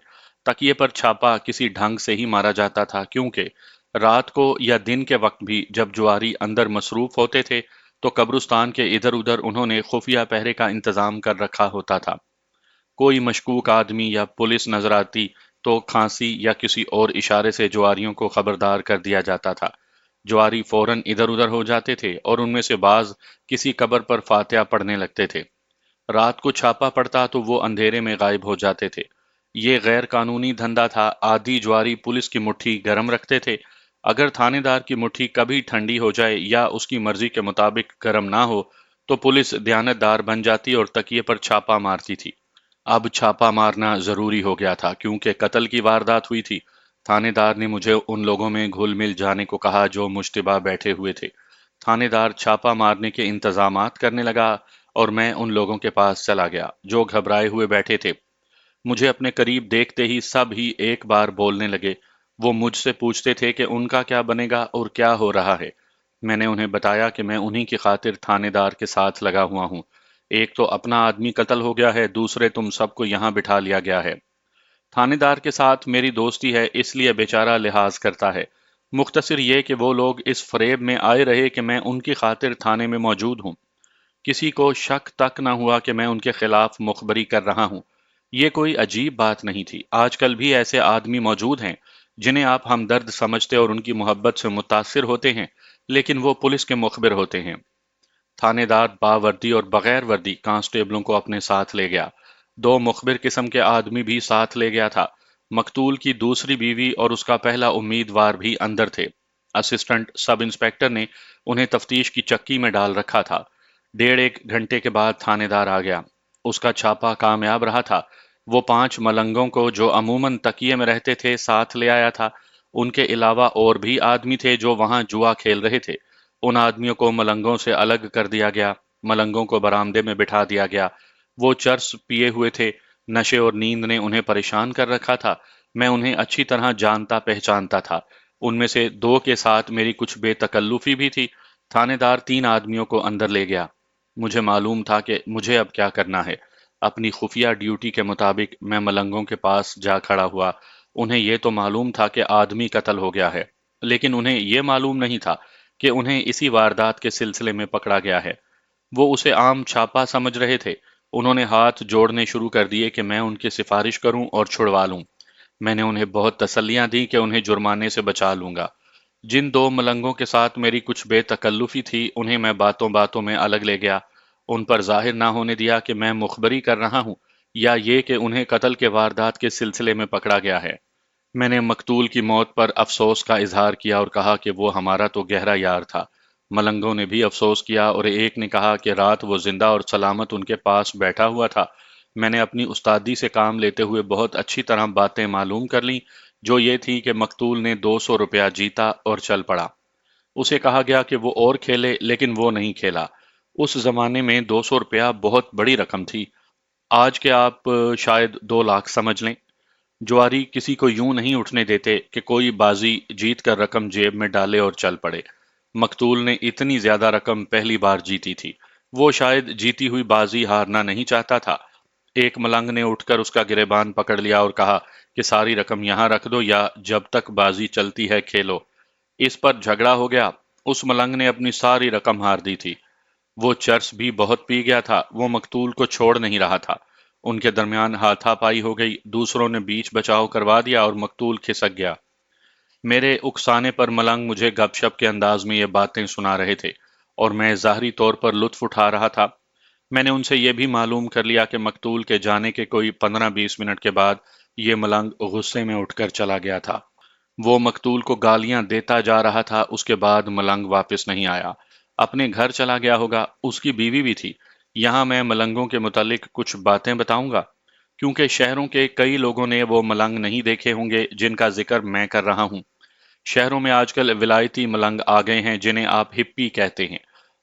تکیے پر چھاپا کسی ڈھنگ سے ہی مارا جاتا تھا، کیونکہ رات کو یا دن کے وقت بھی جب جواری اندر مصروف ہوتے تھے تو قبرستان کے ادھر ادھر انہوں نے خفیہ پہرے کا انتظام کر رکھا ہوتا تھا۔ کوئی مشکوک آدمی یا پولیس نظر آتی تو کھانسی یا کسی اور اشارے سے جواریوں کو خبردار کر دیا جاتا تھا۔ جواری فوراً ادھر ادھر ہو جاتے تھے اور ان میں سے بعض کسی قبر پر فاتحہ پڑھنے لگتے تھے۔ رات کو چھاپا پڑتا تو وہ اندھیرے میں غائب ہو جاتے تھے۔ یہ غیر قانونی دھندا تھا۔ آدھی جواری پولیس کی مٹھی گرم رکھتے تھے۔ اگر تھانے دار کی مٹھی کبھی ٹھنڈی ہو جائے یا اس کی مرضی کے مطابق گرم نہ ہو تو پولیس دیانت دار بن جاتی اور تکیے پر چھاپا مارتی تھی۔ اب چھاپا مارنا ضروری ہو گیا تھا کیونکہ قتل کی واردات ہوئی تھی۔ تھانے دار نے مجھے ان لوگوں میں گھل مل جانے کو کہا جو مشتبہ بیٹھے ہوئے تھے۔ تھانے دار چھاپا مارنے کے انتظامات کرنے لگا اور میں ان لوگوں کے پاس چلا گیا جو گھبرائے ہوئے بیٹھے تھے۔ مجھے اپنے قریب دیکھتے ہی سب ہی ایک بار بولنے لگے۔ وہ مجھ سے پوچھتے تھے کہ ان کا کیا بنے گا اور کیا ہو رہا ہے۔ میں نے انہیں بتایا کہ میں انہی کی خاطر تھانے دار کے ساتھ لگا ہوا ہوں۔ ایک تو اپنا آدمی قتل ہو گیا ہے، دوسرے تم سب کو یہاں بٹھا لیا گیا ہے۔ تھانے دار کے ساتھ میری دوستی ہے اس لیے بیچارہ لحاظ کرتا ہے۔ مختصر یہ کہ وہ لوگ اس فریب میں آئے رہے کہ میں ان کی خاطر تھانے میں موجود ہوں۔ کسی کو شک تک نہ ہوا کہ میں ان کے خلاف مخبری کر رہا ہوں۔ یہ کوئی عجیب بات نہیں تھی۔ آج کل بھی ایسے آدمی موجود ہیں جنہیں آپ ہمدرد سمجھتے اور ان کی محبت سے متاثر ہوتے ہیں، لیکن وہ پولیس کے مخبر ہوتے ہیں۔ تھانے دار باوردی اور بغیر وردی کانسٹیبلوں کو اپنے ساتھ لے گیا۔ دو مخبر قسم کے آدمی بھی ساتھ لے گیا تھا۔ مقتول کی دوسری بیوی اور اس کا پہلا امیدوار بھی اندر تھے۔ اسسٹنٹ سب انسپیکٹر نے انہیں تفتیش کی چکی میں ڈال رکھا تھا۔ 1.5 گھنٹے کے بعد تھانے دار آ گیا۔ اس کا چھاپا کامیاب رہا تھا۔ وہ 5 ملنگوں کو جو عموماً تکیے میں رہتے تھے ساتھ لے آیا تھا۔ ان کے علاوہ اور بھی آدمی تھے جو وہاں جوا کھیل رہے تھے۔ ان آدمیوں کو ملنگوں سے الگ کر دیا گیا۔ ملنگوں کو برآمدے میں بٹھا دیا گیا۔ وہ چرس پیے ہوئے تھے۔ نشے اور نیند نے انہیں پریشان کر رکھا تھا۔ میں انہیں اچھی طرح جانتا پہچانتا تھا۔ ان میں سے 2 کے ساتھ میری کچھ بے تکلفی بھی تھی۔ تھانے دار 3 آدمیوں کو اندر لے گیا۔ مجھے معلوم تھا کہ مجھے اب کیا کرنا ہے۔ اپنی خفیہ ڈیوٹی کے مطابق میں ملنگوں کے پاس جا کھڑا ہوا۔ انہیں یہ تو معلوم تھا کہ آدمی قتل ہو گیا ہے، لیکن انہیں یہ معلوم نہیں تھا کہ انہیں اسی واردات کے سلسلے میں پکڑا گیا ہے۔ وہ اسے عام چھاپا سمجھ رہے تھے۔ انہوں نے ہاتھ جوڑنے شروع کر دیے کہ میں ان کی سفارش کروں اور چھڑوا لوں۔ میں نے انہیں بہت تسلیاں دی کہ انہیں جرمانے سے بچا لوں گا۔ جن 2 ملنگوں کے ساتھ میری کچھ بے تکلفی تھی انہیں میں باتوں باتوں میں الگ لے گیا۔ ان پر ظاہر نہ ہونے دیا کہ میں مخبری کر رہا ہوں یا یہ کہ انہیں قتل کے واردات کے سلسلے میں پکڑا گیا ہے۔ میں نے مقتول کی موت پر افسوس کا اظہار کیا اور کہا کہ وہ ہمارا تو گہرا یار تھا۔ ملنگوں نے بھی افسوس کیا اور ایک نے کہا کہ رات وہ زندہ اور سلامت ان کے پاس بیٹھا ہوا تھا۔ میں نے اپنی استادی سے کام لیتے ہوئے بہت اچھی طرح باتیں معلوم کر لیں، جو یہ تھی کہ مقتول نے 200 روپیہ جیتا اور چل پڑا۔ اسے کہا گیا کہ وہ اور کھیلے لیکن وہ نہیں کھیلا۔ اس زمانے میں 200 روپیہ بہت بڑی رقم تھی۔ آج کے آپ شاید 2 لاکھ سمجھ لیں۔ جواری کسی کو یوں نہیں اٹھنے دیتے کہ کوئی بازی جیت کر رقم جیب میں ڈالے اور چل پڑے۔ مقتول نے اتنی زیادہ رقم پہلی بار جیتی تھی۔ وہ شاید جیتی ہوئی بازی ہارنا نہیں چاہتا تھا۔ ایک ملنگ نے اٹھ کر اس کا گریبان پکڑ لیا اور کہا کہ ساری رقم یہاں رکھ دو یا جب تک بازی چلتی ہے کھیلو۔ اس پر جھگڑا ہو گیا۔ اس ملنگ نے اپنی ساری رقم ہار دی تھی۔ وہ چرس بھی بہت پی گیا تھا۔ وہ مقتول کو چھوڑ نہیں رہا تھا۔ ان کے درمیان ہاتھا پائی ہو گئی۔ دوسروں نے بیچ بچاؤ کروا دیا اور مقتول کھسک گیا۔ میرے اکسانے پر ملنگ مجھے گپ شپ کے انداز میں یہ باتیں سنا رہے تھے اور میں ظاہری طور پر لطف اٹھا رہا تھا۔ میں نے ان سے یہ بھی معلوم کر لیا کہ مقتول کے جانے کے کوئی 15-20 منٹ کے بعد یہ ملنگ غصے میں اٹھ کر چلا گیا تھا۔ وہ مقتول کو گالیاں دیتا جا رہا تھا۔ اس کے بعد ملنگ واپس نہیں آیا۔ اپنے گھر چلا گیا ہوگا۔ اس کی بیوی بھی تھی۔ یہاں میں ملنگوں کے متعلق کچھ باتیں بتاؤں گا کیونکہ شہروں کے کئی لوگوں نے وہ ملنگ نہیں دیکھے ہوں گے جن کا ذکر میں کر رہا ہوں۔ شہروں میں آج کل ولایتی ملنگ آ گئے ہیں جنہیں آپ ہپی کہتے ہیں۔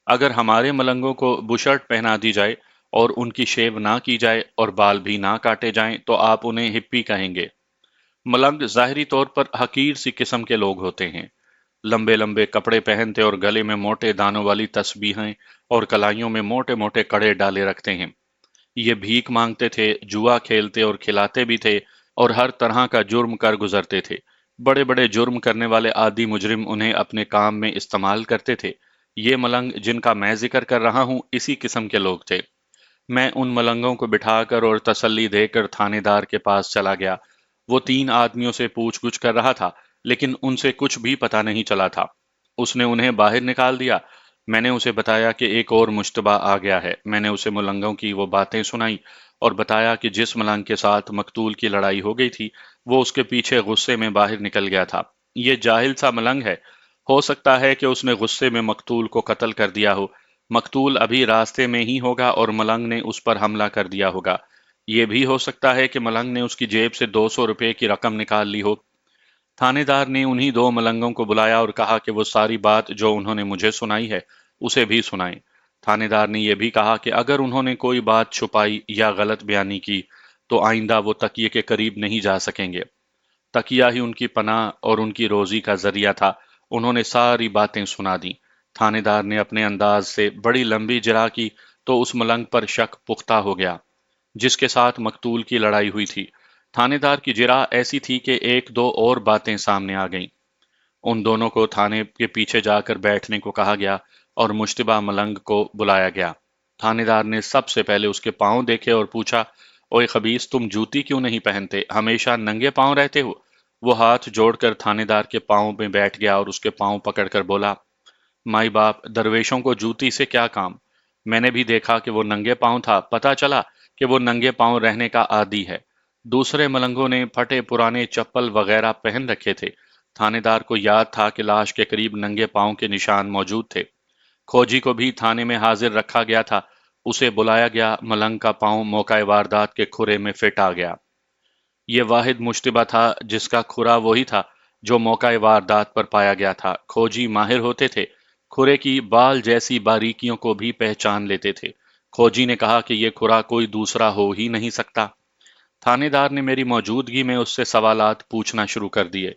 اگر ہمارے ملنگوں کو بشرٹ پہنا دی جائے اور ان کی شیو نہ کی جائے اور بال بھی نہ کاٹے جائیں تو آپ انہیں ہپی کہیں گے۔ ملنگ ظاہری طور پر حقیر سی قسم کے لوگ ہوتے ہیں۔ لمبے لمبے کپڑے پہنتے اور گلے میں موٹے دانوں والی تسبیحیں اور کلائیوں میں موٹے موٹے کڑے ڈالے رکھتے ہیں۔ یہ بھیک مانگتے تھے، جوا کھیلتے اور کھلاتے بھی تھے اور ہر طرح کا جرم کر گزرتے تھے۔ بڑے بڑے جرم کرنے والے عادی مجرم انہیں اپنے کام میں استعمال کرتے تھے۔ یہ ملنگ جن کا میں ذکر کر رہا ہوں اسی قسم کے لوگ تھے۔ میں ان ملنگوں کو بٹھا کر اور تسلی دے کر تھانے دار کے پاس چلا گیا۔ وہ 3 آدمیوں سے پوچھ گچھ کر رہا تھا لیکن ان سے کچھ بھی پتہ نہیں چلا تھا۔ اس نے انہیں باہر نکال دیا۔ میں نے اسے بتایا کہ ایک اور مشتبہ آ گیا ہے۔ میں نے اسے ملنگوں کی وہ باتیں سنائی اور بتایا کہ جس ملنگ کے ساتھ مقتول کی لڑائی ہو گئی تھی وہ اس کے پیچھے غصے میں باہر نکل گیا تھا۔ یہ جاہل سا ملنگ ہے، ہو سکتا ہے کہ اس نے غصے میں مقتول کو قتل کر دیا ہو۔ مقتول ابھی راستے میں ہی ہوگا اور ملنگ نے اس پر حملہ کر دیا ہوگا۔ یہ بھی ہو سکتا ہے کہ ملنگ نے اس کی جیب سے 200 روپے کی رقم نکال لی ہو۔ تھانے دار نے انہی دو ملنگوں کو بلایا اور کہا کہ وہ ساری بات جو انہوں نے مجھے سنائی ہے اسے بھی سنائیں۔ تھانے دار نے یہ بھی کہا کہ اگر انہوں نے کوئی بات چھپائی یا غلط بیانی کی تو آئندہ وہ تکیے کے قریب نہیں جا سکیں گے۔ تکیہ ہی ان کی پناہ اور ان کی روزی کا ذریعہ تھا۔ انہوں نے ساری باتیں سنا دیں۔ تھانے دار نے اپنے انداز سے بڑی لمبی جرا کی تو اس ملنگ پر شک پختہ ہو گیا جس کے ساتھ مقتول کی لڑائی ہوئی تھی۔ تھانے دار کی جرا ایسی تھی کہ ایک دو اور باتیں سامنے آ گئیں۔ ان دونوں کو تھانے کے پیچھے جا کر بیٹھنے کو کہا گیا اور مشتبہ ملنگ کو بلایا گیا۔ تھانے دار نے سب سے پہلے اس کے پاؤں دیکھے اور پوچھا، اوئے خبیث، تم جوتی کیوں نہیں پہنتے؟ ہمیشہ ننگے پاؤں رہتے ہو؟ وہ ہاتھ جوڑ کر تھانے دار کے پاؤں میں بیٹھ گیا اور اس کے پاؤں پکڑ کر بولا، مائی باپ، درویشوں کو جوتی سے کیا کام؟ میں نے بھی دیکھا کہ وہ ننگے پاؤں تھا، پتہ چلا کہ وہ ننگے پاؤں رہنے کا عادی ہے۔ دوسرے ملنگوں نے پھٹے پرانے چپل وغیرہ پہن رکھے تھے۔ تھانے دار کو یاد تھا کہ لاش کے قریب ننگے پاؤں کے نشان موجود تھے۔ کھوجی کو بھی تھانے میں حاضر رکھا گیا تھا۔ اسے بلایا گیا، ملنگ کا پاؤں موقع واردات کے کھرے میں فٹ آ گیا۔ یہ واحد مشتبہ تھا جس کا کھرا وہی تھا جو موقع واردات پر پایا گیا تھا۔ کھوجی ماہر ہوتے تھے، کھرے کی بال جیسی باریکیوں کو بھی پہچان لیتے تھے۔ کھوجی نے کہا کہ یہ کھرا کوئی دوسرا ہو ہی نہیں سکتا۔ تھانے دار نے میری موجودگی میں اس سے سوالات پوچھنا شروع کر دیے۔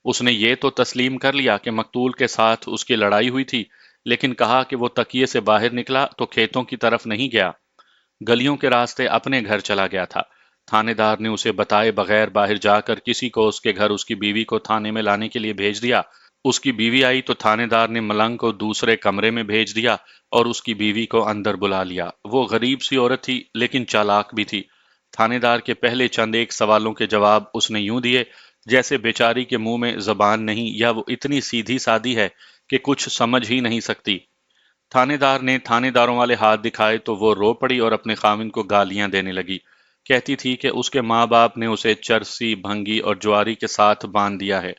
اس نے یہ تو تسلیم کر لیا کہ مقتول کے ساتھ اس کی لڑائی ہوئی تھی، لیکن کہا کہ وہ تکیے سے باہر نکلا تو کھیتوں کی طرف نہیں گیا، گلیوں کے راستے اپنے گھر چلا گیا تھا۔ تھانے دار نے اسے بتائے بغیر باہر جا کر کسی کو اس کے گھر اس کی بیوی کو تھانے میں لانے کے لیے بھیج دیا۔ اس کی بیوی آئی تو تھانے دار نے ملنگ کو دوسرے کمرے میں بھیج دیا اور اس کی بیوی کو اندر بلا لیا۔ وہ غریب سی عورت تھی لیکن چالاک بھی تھی۔ تھانے دار کے پہلے چند ایک سوالوں کے جواب اس نے یوں دیے جیسے بیچاری کے منہ میں زبان نہیں، یا وہ اتنی سیدھی سادی ہے کہ کچھ سمجھ ہی نہیں سکتی۔ تھانے دار نے تھانے داروں والے ہاتھ دکھائے تو وہ رو پڑی اور اپنے خاوند کو گالیاں دینے لگی۔ کہتی تھی کہ اس کے ماں باپ نے اسے چرسی، بھنگی اور جواری کے ساتھ باندھ دیا ہے۔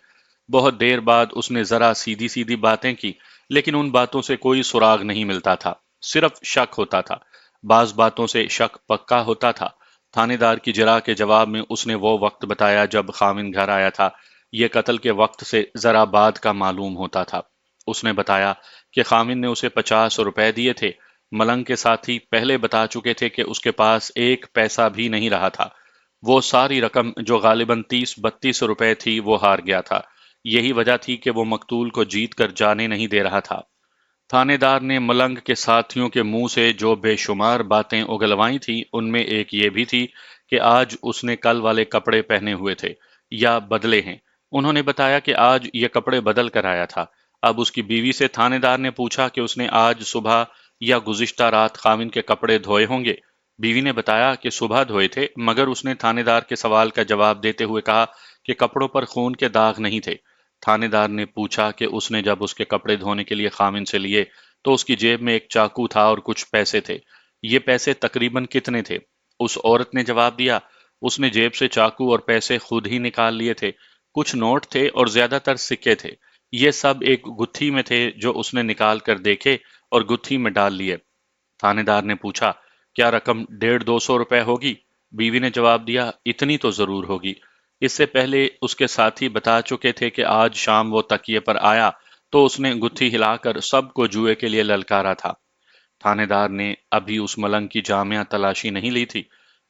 بہت دیر بعد اس نے ذرا سیدھی سیدھی باتیں کی، لیکن ان باتوں سے کوئی سراغ نہیں ملتا تھا، صرف شک ہوتا تھا۔ بعض باتوں سے شک پکا ہوتا تھا۔ تھانے دار کی جرح کے جواب میں اس نے وہ وقت بتایا جب خاوند گھر آیا تھا۔ یہ قتل کے وقت سے ذرا بعد کا معلوم ہوتا تھا۔ اس نے بتایا کہ خاوند نے اسے 50 روپے دیے تھے۔ ملنگ کے ساتھی پہلے بتا چکے تھے کہ اس کے پاس ایک پیسہ بھی نہیں رہا تھا۔ وہ ساری رقم جو غالباً 30-32 روپے تھی وہ ہار گیا تھا۔ یہی وجہ تھی کہ وہ مقتول کو جیت کر جانے نہیں دے رہا تھا۔ تھانے دار نے ملنگ کے ساتھیوں کے منہ سے جو بے شمار باتیں اگلوائیں تھیں ان میں ایک یہ بھی تھی کہ آج اس نے کل والے کپڑے پہنے ہوئے تھے یا بدلے ہیں۔ انہوں نے بتایا کہ آج یہ کپڑے بدل کر آیا تھا۔ اب اس کی بیوی سے تھانے دار نے پوچھا کہ اس نے آج صبح یا گزشتہ رات خاوند کے کپڑے دھوئے ہوں گے۔ بیوی نے بتایا کہ صبح دھوئے تھے، مگر اس نے تھانے دار کے سوال کا جواب دیتے ہوئے کہا کہ کپڑوں پر خون کے داغ نہیں تھے۔ تھانے دار نے پوچھا کہ اس نے جب اس کے کپڑے دھونے کے لیے خاوند سے لیے تو اس کی جیب میں ایک چاقو تھا اور کچھ پیسے تھے۔ یہ پیسے تقریباً کتنے تھے؟ اس عورت نے جواب دیا، اس نے جیب سے چاقو اور پیسے خود ہی نکال لیے تھے۔ کچھ نوٹ تھے اور زیادہ تر سکے تھے۔ یہ سب ایک گتھی میں تھے جو اس نے نکال کر دیکھے اور گتھی میں ڈال لیے۔ تھانے دار نے پوچھا، کیا رقم 150-200 روپے ہوگی؟ بیوی نے جواب دیا، اتنی تو ضرور ہوگی۔ اس سے پہلے اس کے ساتھی بتا چکے تھے کہ آج شام وہ تکیے پر آیا تو اس نے گتھی ہلا کر سب کو جوئے کے لیے للکارا تھا۔ تھانے دار نے ابھی اس ملنگ کی جامع تلاشی نہیں لی تھی۔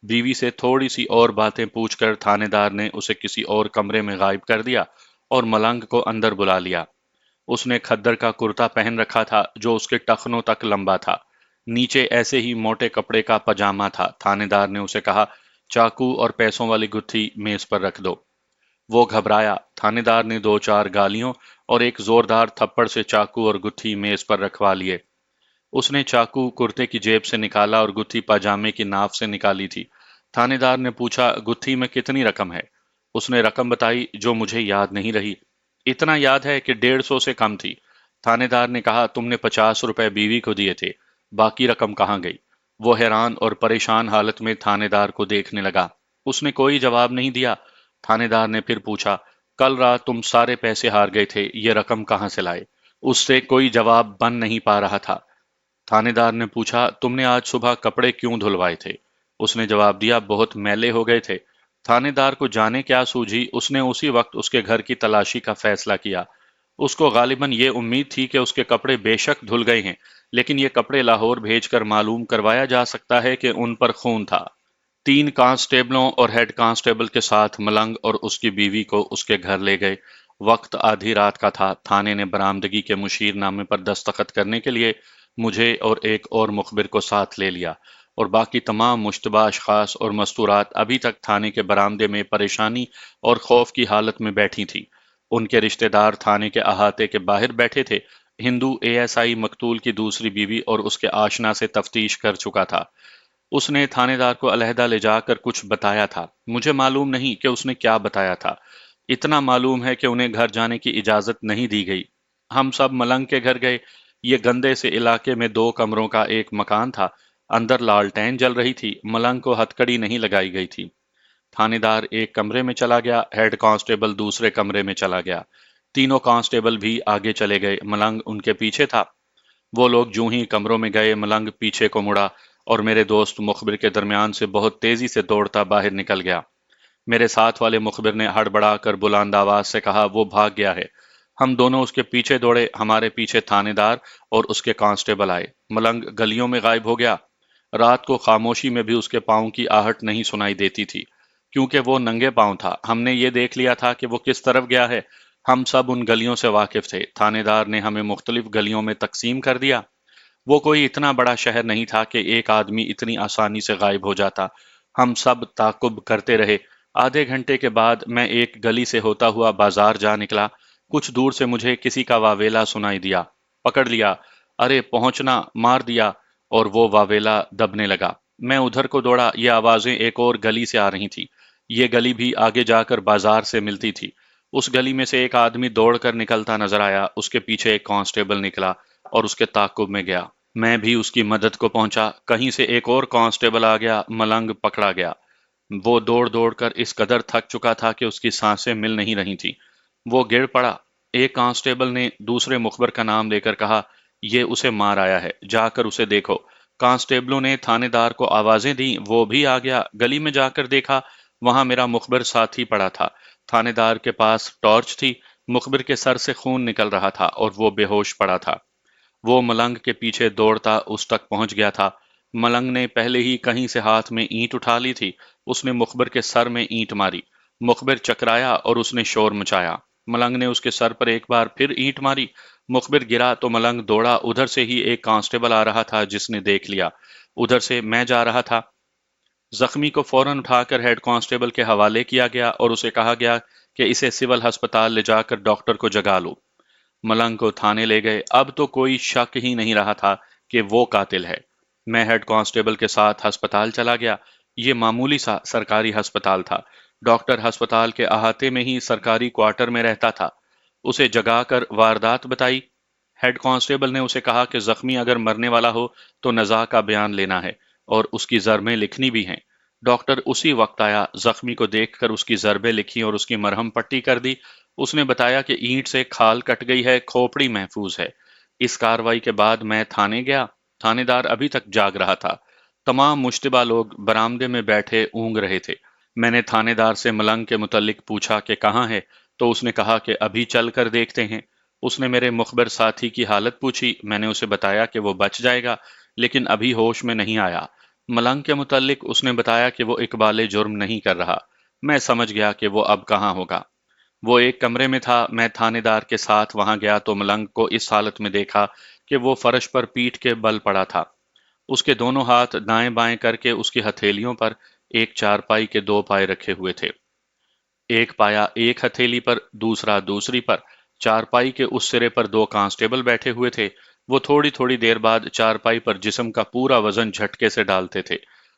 بیوی سے تھوڑی سی اور باتیں پوچھ کر تھانے دار نے اسے کسی اور کمرے میں غائب کر دیا اور ملنگ کو اندر بلا لیا۔ اس نے کھدر کا کرتا پہن رکھا تھا جو اس کے ٹخنوں تک لمبا تھا۔ نیچے ایسے ہی موٹے کپڑے کا پاجامہ تھا۔ تھانے دار نے اسے کہا، چاقو اور پیسوں والی گتھی میز پر رکھ دو۔ وہ گھبرایا۔ تھانے دار نے 2-4 گالیوں اور ایک زوردار تھپڑ سے چاقو اور گتھی میز پر رکھوا لیے۔ اس نے چاقو کرتے کی جیب سے نکالا اور گتھی پاجامے کی ناف سے نکالی تھی۔ تھانے دار نے پوچھا، گتھی میں کتنی رقم ہے؟ اس نے رقم بتائی جو مجھے یاد نہیں رہی۔ اتنا یاد ہے کہ 150 سے کم تھی۔ تھانے دار نے کہا تم نے 50 روپے بیوی کو دیے تھے، باقی رقم کہاں گئی؟ وہ حیران اور پریشان حالت میں تھانے دار کو دیکھنے لگا۔ اس نے کوئی جواب نہیں دیا۔ تھانے دار نے پھر پوچھا، کل رات تم سارے پیسے ہار گئے تھے، یہ رقم کہاں سے لائے؟ اس سے کوئی جواب بن نہیں پا رہا تھا۔ تھانے دار نے پوچھا، تم نے آج صبح کپڑے کیوں دھلوائے تھے؟ اس نے جواب دیا، بہت میلے ہو گئے تھے۔ تھانے دار کو جانے کیا سوجھی، اس نے اسی وقت اس کے گھر کی تلاشی کا فیصلہ کیا۔ اس کو غالباً یہ امید تھی کہ اس کے کپڑے بے شک دھل گئے ہیں، لیکن یہ کپڑے لاہور بھیج کر معلوم کروایا جا سکتا ہے کہ ان پر خون تھا۔ 3 کانسٹیبلوں اور ہیڈ کانسٹیبل کے ساتھ ملنگ اور اس کی بیوی کو اس کے گھر لے گئے۔ وقت آدھی رات کا تھا۔ تھانے نے برآمدگی کے مشیر نامے پر دستخط کرنے کے لیے مجھے اور ایک اور مخبر کو ساتھ لے لیا، اور باقی تمام مشتبہ اشخاص اور مستورات ابھی تک تھانے کے برآمدے میں پریشانی اور خوف کی حالت میں بیٹھی تھیں۔ ان کے رشتہ دار تھانے کے احاطے کے باہر بیٹھے تھے۔ ہندو اے ایس آئی مقتول کی دوسری بیوی اور اس کے آشنا سے تفتیش کر چکا تھا۔ اس نے تھانے دار کو علیحدہ لے جا کر کچھ بتایا تھا۔ مجھے معلوم نہیں کہ اس نے کیا بتایا تھا۔ اتنا معلوم ہے کہ انہیں گھر جانے کی اجازت نہیں دی گئی۔ ہم سب ملنگ کے گھر گئے۔ یہ گندے سے علاقے میں 2 کمروں کا ایک مکان تھا۔ اندر لالٹین جل رہی تھی۔ ملنگ کو ہتکڑی نہیں لگائی گئی تھی۔ تھانے دار ایک کمرے میں چلا گیا، ہیڈ کانسٹیبل دوسرے کمرے میں چلا گیا۔ تینوں کانسٹیبل بھی آگے چلے گئے، ملنگ ان کے پیچھے تھا۔ وہ لوگ جوں ہی کمروں میں گئے، ملنگ پیچھے کو مڑا اور میرے دوست مخبر کے درمیان سے بہت تیزی سے دوڑتا باہر نکل گیا۔ میرے ساتھ والے مخبر نے ہڑبڑا کر بلند آواز سے کہا، وہ بھاگ گیا ہے۔ ہم دونوں اس کے پیچھے دوڑے۔ ہمارے پیچھے تھانے دار اور اس کے کانسٹیبل آئے۔ ملنگ گلیوں میں غائب ہو گیا۔ رات کو خاموشی میں بھی اس کے پاؤں کی آہٹ نہیں سنائی دیتی تھی، کیونکہ وہ ننگے پاؤں تھا۔ ہم نے یہ دیکھ لیا تھا کہ وہ کس طرف گیا ہے۔ ہم سب ان گلیوں سے واقف تھے۔ تھانے دار نے ہمیں مختلف گلیوں میں تقسیم کر دیا۔ وہ کوئی اتنا بڑا شہر نہیں تھا کہ ایک آدمی اتنی آسانی سے غائب ہو جاتا۔ ہم سب تعاقب کرتے رہے۔ آدھے گھنٹے کے بعد میں ایک گلی سے ہوتا ہوا بازار جا نکلا۔ کچھ دور سے مجھے کسی کا واویلا سنائی دیا۔ پکڑ لیا، ارے پہنچنا، مار دیا، اور وہ واویلا دبنے لگا۔ میں ادھر کو دوڑا۔ یہ آوازیں ایک اور گلی سے آ رہی تھی۔ یہ گلی بھی آگے جا کر بازار سے ملتی تھی۔ اس گلی میں سے ایک آدمی دوڑ کر نکلتا نظر آیا۔ اس کے پیچھے ایک کانسٹیبل نکلا اور اس کے تعاقب میں گیا۔ میں بھی اس کی مدد کو پہنچا۔ کہیں سے ایک اور کانسٹیبل آ گیا۔ ملنگ پکڑا گیا۔ وہ دوڑ دوڑ کر اس قدر تھک چکا تھا کہ اس کی سانسیں مل نہیں رہی تھیں۔ وہ گر پڑا۔ ایک کانسٹیبل نے دوسرے مخبر کا نام لے کر کہا، یہ اسے مار آیا ہے، جا کر اسے دیکھو۔ کانسٹیبلوں نے تھانے دار کو آوازیں دیں، وہ بھی آ گیا۔ گلی میں جا کر دیکھا، وہاں میرا مخبر ساتھی پڑا تھا۔ تھانے دار کے پاس ٹارچ تھی۔ مخبر کے سر سے خون نکل رہا تھا اور وہ بے ہوش پڑا تھا۔ وہ ملنگ کے پیچھے دوڑتا اس تک پہنچ گیا تھا۔ ملنگ نے پہلے ہی کہیں سے ہاتھ میں اینٹ اٹھا لی تھی۔ اس نے مخبر کے سر میں اینٹ ماری۔ مخبر چکرایا اور اس نے شور مچایا۔ ملنگ نے اس کے سر پر ایک بار پھر اینٹ ماری۔ مخبر گرا تو ملنگ دوڑا۔ ادھر سے ہی ایک کانسٹیبل آ رہا تھا جس نے دیکھ لیا۔ ادھر سے میں جا رہا تھا۔ زخمی کو فوراً اٹھا کر ہیڈ کانسٹیبل کے حوالے کیا گیا اور اسے کہا گیا کہ اسے سول ہسپتال لے جا کر ڈاکٹر کو جگا لو۔ ملنگ کو تھانے لے گئے۔ اب تو کوئی شک ہی نہیں رہا تھا کہ وہ قاتل ہے۔ میں ہیڈ کانسٹیبل کے ساتھ ہسپتال چلا گیا۔ یہ معمولی سا سرکاری ہسپتال تھا۔ ڈاکٹر ہسپتال کے احاطے میں ہی سرکاری کوارٹر میں رہتا تھا۔ اسے جگا کر واردات بتائی۔ ہیڈ کانسٹیبل نے اسے کہا کہ زخمی اگر مرنے والا ہو تو نزا کا بیان لینا ہے اور اس کی ضربیں لکھنی بھی ہیں۔ ڈاکٹر اسی وقت آیا۔ زخمی کو دیکھ کر اس کی ضربیں لکھی اور اس کی مرہم پٹی کر دی۔ اس نے بتایا کہ اینٹ سے کھال کٹ گئی ہے، کھوپڑی محفوظ ہے۔ اس کاروائی کے بعد میں تھانے گیا۔ تھانے دار ابھی تک جاگ رہا تھا۔ تمام مشتبہ لوگ برآمدے میں بیٹھے اونگ رہے تھے۔ میں نے تھانے دار سے ملنگ کے متعلق پوچھا کہ کہاں ہے، تو اس نے کہا کہ ابھی چل کر دیکھتے ہیں۔ اس نے میرے مخبر ساتھی کی حالت پوچھی۔ میں نے اسے بتایا کہ وہ بچ جائے گا، لیکن ابھی ہوش میں نہیں آیا۔ ملنگ کے متعلق اس نے بتایا کہ وہ اقبال جرم نہیں کر رہا۔ میں سمجھ گیا کہ وہ اب کہاں ہوگا۔ وہ ایک کمرے میں تھا۔ میں تھانے دار کے ساتھ وہاں گیا تو ملنگ کو اس حالت میں دیکھا کہ وہ فرش پر پیٹ کے بل پڑا تھا۔ اس کے دونوں ہاتھ دائیں بائیں کر کے اس کی ہتھیلیوں پر ایک چارپائی کے 2 پائے رکھے ہوئے تھے۔ ایک پایا ایک ہتھیلی پر، دوسرا دوسری پر۔ چارپائی کے اس سرے پر 2 کانسٹیبل بیٹھے ہوئے تھے۔ وہ تھوڑی تھوڑی دیر بعد چارپائی پر جسم کا پورا وزن جھٹکے سے ڈالتے تھے۔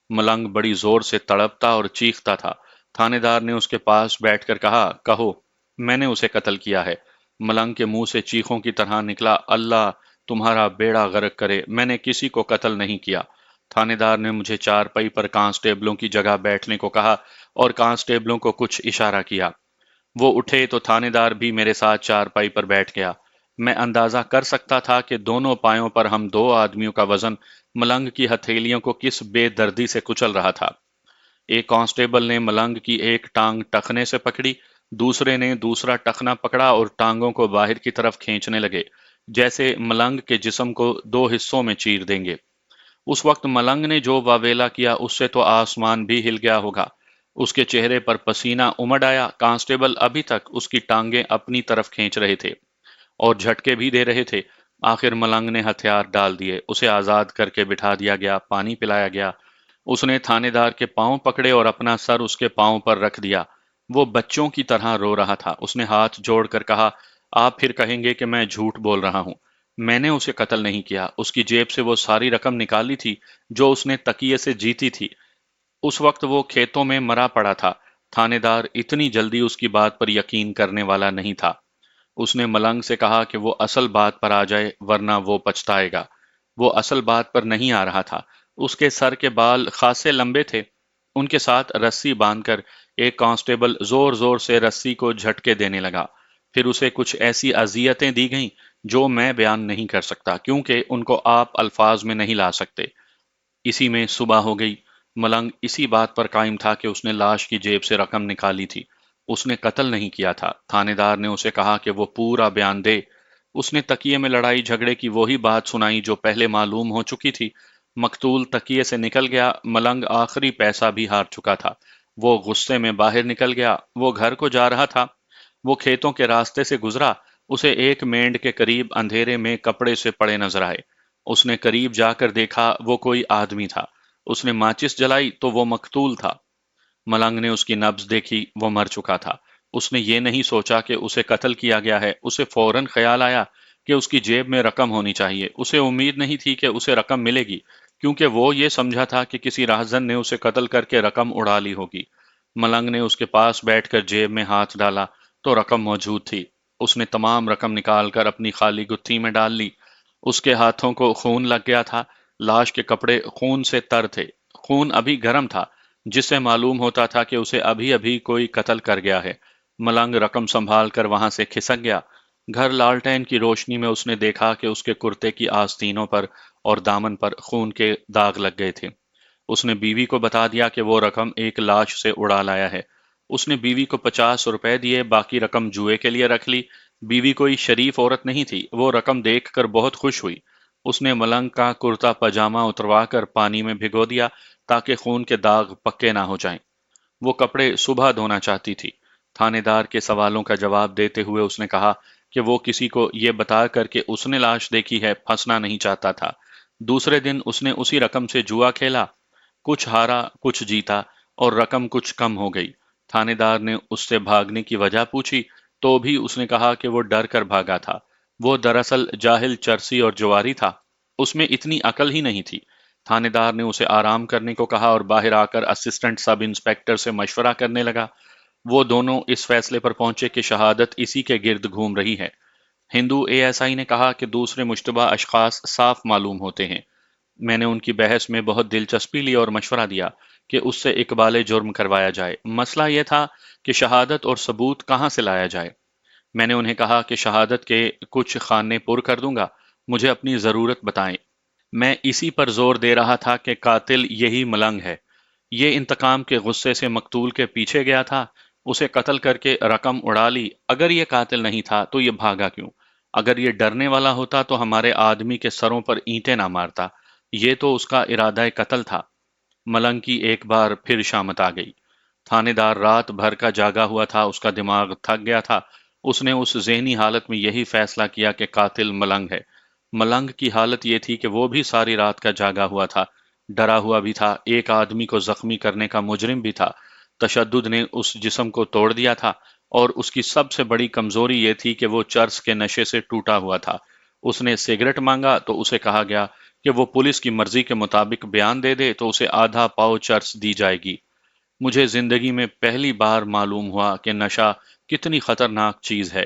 ملنگ بڑی زور سے تڑپتا اور چیختا تھا۔ تھانے دار نے اس کے پاس بیٹھ کر کہا، کہو۔ میں نے اسے قتل کیا ہے۔ ملنگ کے منہ سے چیخوں کی طرح نکلا، اللہ تمہارا بیڑا غرق کرے، میں نے کسی کو قتل نہیں کیا۔ تھانے دار نے مجھے چارپائی پر کانسٹیبلوں کی جگہ بیٹھنے کو کہا اور کانسٹیبلوں کو کچھ اشارہ کیا۔ وہ اٹھے تو تھانے دار بھی میرے ساتھ چارپائی پر بیٹھ گیا۔ میں اندازہ کر سکتا تھا کہ دونوں پایوں پر ہم دو آدمیوں کا وزن ملنگ کی ہتھیلیوں کو کس بے دردی سے کچل رہا تھا۔ ایک کانسٹیبل نے ملنگ کی ایک ٹانگ ٹخنے سے پکڑی، دوسرے نے دوسرا ٹخنا پکڑا اور ٹانگوں کو باہر کی طرف کھینچنے لگے، جیسے ملنگ کے جسم کو دو حصوں میں چیر دیں گے۔ اس وقت ملنگ نے جو واویلا کیا اس سے تو آسمان بھی ہل گیا ہوگا۔ اس کے چہرے پر پسینہ امڈ آیا۔ کانسٹیبل ابھی تک اس کی ٹانگیں اپنی طرف کھینچ رہے تھے اور جھٹکے بھی دے رہے تھے۔ آخر ملنگ نے ہتھیار ڈال دیے، اسے آزاد کر کے بٹھا دیا گیا، پانی پلایا گیا۔ اس نے تھانے دار کے پاؤں پکڑے اور اپنا سر اس کے پاؤں پر رکھ دیا۔ وہ بچوں کی طرح رو رہا تھا۔ اس نے ہاتھ جوڑ کر کہا، آپ پھر کہیں گے کہ میں جھوٹ بول رہا ہوں۔ میں نے اسے قتل نہیں کیا۔ اس کی جیب سے وہ ساری رقم نکالی تھی جو اس نے تکیے سے جیتی تھی۔ اس وقت وہ کھیتوں میں مرا پڑا تھا۔ تھانے دار اتنی جلدی اس کی بات پر یقین کرنے والا نہیں تھا۔ اس نے ملنگ سے کہا کہ وہ اصل بات پر آ جائے ورنہ وہ پچھتائے گا۔ وہ اصل بات پر نہیں آ رہا تھا۔ اس کے سر کے بال خاصے لمبے تھے۔ ان کے ساتھ رسی باندھ کر ایک کانسٹیبل زور زور سے رسی کو جھٹکے دینے لگا۔ پھر اسے کچھ ایسی اذیتیں دی گئیں جو میں بیان نہیں کر سکتا، کیونکہ ان کو آپ الفاظ میں نہیں لا سکتے۔ اسی میں صبح ہو گئی۔ ملنگ اسی بات پر قائم تھا کہ اس نے لاش کی جیب سے رقم نکالی تھی۔ اس نے قتل نہیں کیا تھا۔ تھانے دار نے اسے کہا کہ وہ پورا بیان دے۔ اس نے تکیے میں لڑائی جھگڑے کی وہی بات سنائی جو پہلے معلوم ہو چکی تھی۔ مقتول تکیے سے نکل گیا۔ ملنگ آخری پیسہ بھی ہار چکا تھا۔ وہ غصے میں باہر نکل گیا۔ وہ گھر کو جا رہا تھا۔ وہ کھیتوں کے راستے سے گزرا۔ اسے ایک مینڈ کے قریب اندھیرے میں کپڑے سے پڑے نظر آئے۔ اس نے قریب جا کر دیکھا وہ کوئی آدمی تھا۔ اس نے ماچس جلائی تو وہ مقتول تھا۔ ملنگ نے اس کی نبض دیکھی، وہ مر چکا تھا۔ اس نے یہ نہیں سوچا کہ اسے قتل کیا گیا ہے۔ اسے فوراً خیال آیا کہ اس کی جیب میں رقم ہونی چاہیے۔ اسے امید نہیں تھی کہ اسے رقم ملے گی، کیونکہ وہ یہ سمجھا تھا کہ کسی راہزن نے اسے قتل کر کے رقم اڑا لی ہوگی۔ ملنگ نے اس کے پاس بیٹھ کر جیب میں ہاتھ ڈالا تو رقم موجود تھی۔ اس نے تمام رقم نکال کر اپنی خالی گتھی میں ڈال لی۔ اس کے ہاتھوں کو خون لگ گیا تھا۔ لاش کے کپڑے خون سے تر تھے۔ خون ابھی گرم تھا، جس سے معلوم ہوتا تھا کہ اسے ابھی ابھی کوئی قتل کر گیا ہے۔ ملنگ رقم سنبھال کر وہاں سے کھسک گیا۔ گھر لالٹین کی روشنی میں اس نے دیکھا کہ اس کے کرتے کی آستینوں پر اور دامن پر خون کے داغ لگ گئے تھے۔ اس نے بیوی کو بتا دیا کہ وہ رقم ایک لاش سے اڑا لایا ہے۔ اس نے بیوی کو 50 روپے دیے، باقی رقم جوئے کے لیے رکھ لی۔ بیوی کوئی شریف عورت نہیں تھی، وہ رقم دیکھ کر بہت خوش ہوئی۔ اس نے ملنگ کا کرتا پاجامہ اتروا کر پانی میں بھگو دیا تاکہ خون کے داغ پکے نہ ہو جائیں۔ وہ کپڑے صبح دھونا چاہتی تھی۔ تھانے دار کے سوالوں کا جواب دیتے ہوئے اس نے کہا کہ وہ کسی کو یہ بتا کر کہ اس نے لاش دیکھی ہے پھنسنا نہیں چاہتا تھا۔ دوسرے دن اس نے اسی رقم سے جوا کھیلا، کچھ ہارا کچھ جیتا اور رقم کچھ کم ہو گئی۔ تھانے دار نے اس سے بھاگنے کی وجہ پوچھی تو بھی اس نے کہا کہ وہ ڈر کر بھاگا تھا۔ وہ دراصل جاہل چرسی اور جواری تھا، اس میں اتنی عقل ہی نہیں تھی۔ تھانے دار نے اسے آرام کرنے کو کہا اور باہر آ کر اسسٹنٹ سب انسپیکٹر سے مشورہ کرنے لگا۔ وہ دونوں اس فیصلے پر پہنچے کہ شہادت اسی کے گرد گھوم رہی ہے۔ ہندو اے ایس آئی نے کہا کہ دوسرے مشتبہ اشخاص صاف معلوم ہوتے ہیں۔ میں نے ان کی بحث میں بہت دلچسپی لی اور مشورہ دیا کہ اس سے اقبال جرم کروایا جائے۔ مسئلہ یہ تھا کہ شہادت اور ثبوت کہاں سے لایا جائے۔ میں نے انہیں کہا کہ شہادت کے کچھ خانے پر کر دوں گا، مجھے اپنی ضرورت بتائیں۔ میں اسی پر زور دے رہا تھا کہ قاتل یہی ملنگ ہے۔ یہ انتقام کے غصے سے مقتول کے پیچھے گیا تھا، اسے قتل کر کے رقم اڑا لی۔ اگر یہ قاتل نہیں تھا تو یہ بھاگا کیوں؟ اگر یہ ڈرنے والا ہوتا تو ہمارے آدمی کے سروں پر اینٹیں نہ مارتا۔ یہ تو اس کا ارادہ قتل تھا۔ ملنگ کی ایک بار پھر شامت آ گئی۔ تھانے دار رات بھر کا جاگا ہوا تھا، اس کا دماغ تھک گیا تھا۔ اس نے اس ذہنی حالت میں یہی فیصلہ کیا کہ قاتل ملنگ ہے۔ ملنگ کی حالت یہ تھی کہ وہ بھی ساری رات کا جاگا ہوا تھا، ڈرا ہوا بھی تھا، ایک آدمی کو زخمی کرنے کا مجرم بھی تھا۔ تشدد نے اس جسم کو توڑ دیا تھا اور اس کی سب سے بڑی کمزوری یہ تھی کہ وہ چرس کے نشے سے ٹوٹا ہوا تھا۔ اس نے سگریٹ مانگا تو اسے کہا گیا کہ وہ پولیس کی مرضی کے مطابق بیان دے دے تو اسے آدھا پاؤ چرس دی جائے گی۔ مجھے زندگی میں پہلی بار معلوم ہوا کہ نشہ کتنی خطرناک چیز ہے۔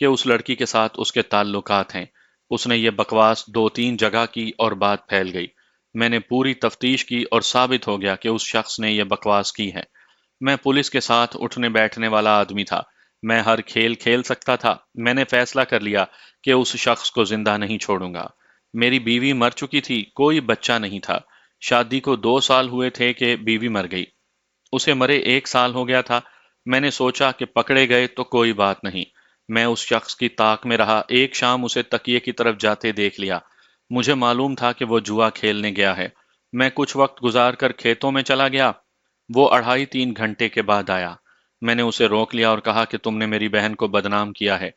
کہ اس لڑکی کے ساتھ اس کے تعلقات ہیں۔ اس نے یہ بکواس 2-3 جگہ کی اور بات پھیل گئی۔ میں نے پوری تفتیش کی اور ثابت ہو گیا کہ اس شخص نے یہ بکواس کی ہے۔ میں پولیس کے ساتھ اٹھنے بیٹھنے والا آدمی تھا۔ میں ہر کھیل کھیل سکتا تھا۔ میں نے فیصلہ کر لیا کہ اس شخص کو زندہ نہیں چھوڑوں گا۔ میری بیوی مر چکی تھی، کوئی بچہ نہیں تھا۔ شادی کو 2 سال ہوئے تھے کہ بیوی مر گئی۔ اسے مرے 1 سال ہو گیا تھا۔ میں نے سوچا کہ پکڑے گئے تو کوئی بات نہیں۔ میں اس شخص کی طاق میں رہا۔ ایک شام اسے تکیے کی طرف جاتے دیکھ لیا۔ مجھے معلوم تھا کہ وہ جوا کھیلنے گیا ہے۔ میں کچھ وقت گزار کر کھیتوں میں چلا گیا۔ وہ 2.5-3 گھنٹے کے بعد آیا۔ میں نے اسے روک لیا اور کہا کہ تم نے میری بہن کو بدنام کیا ہے۔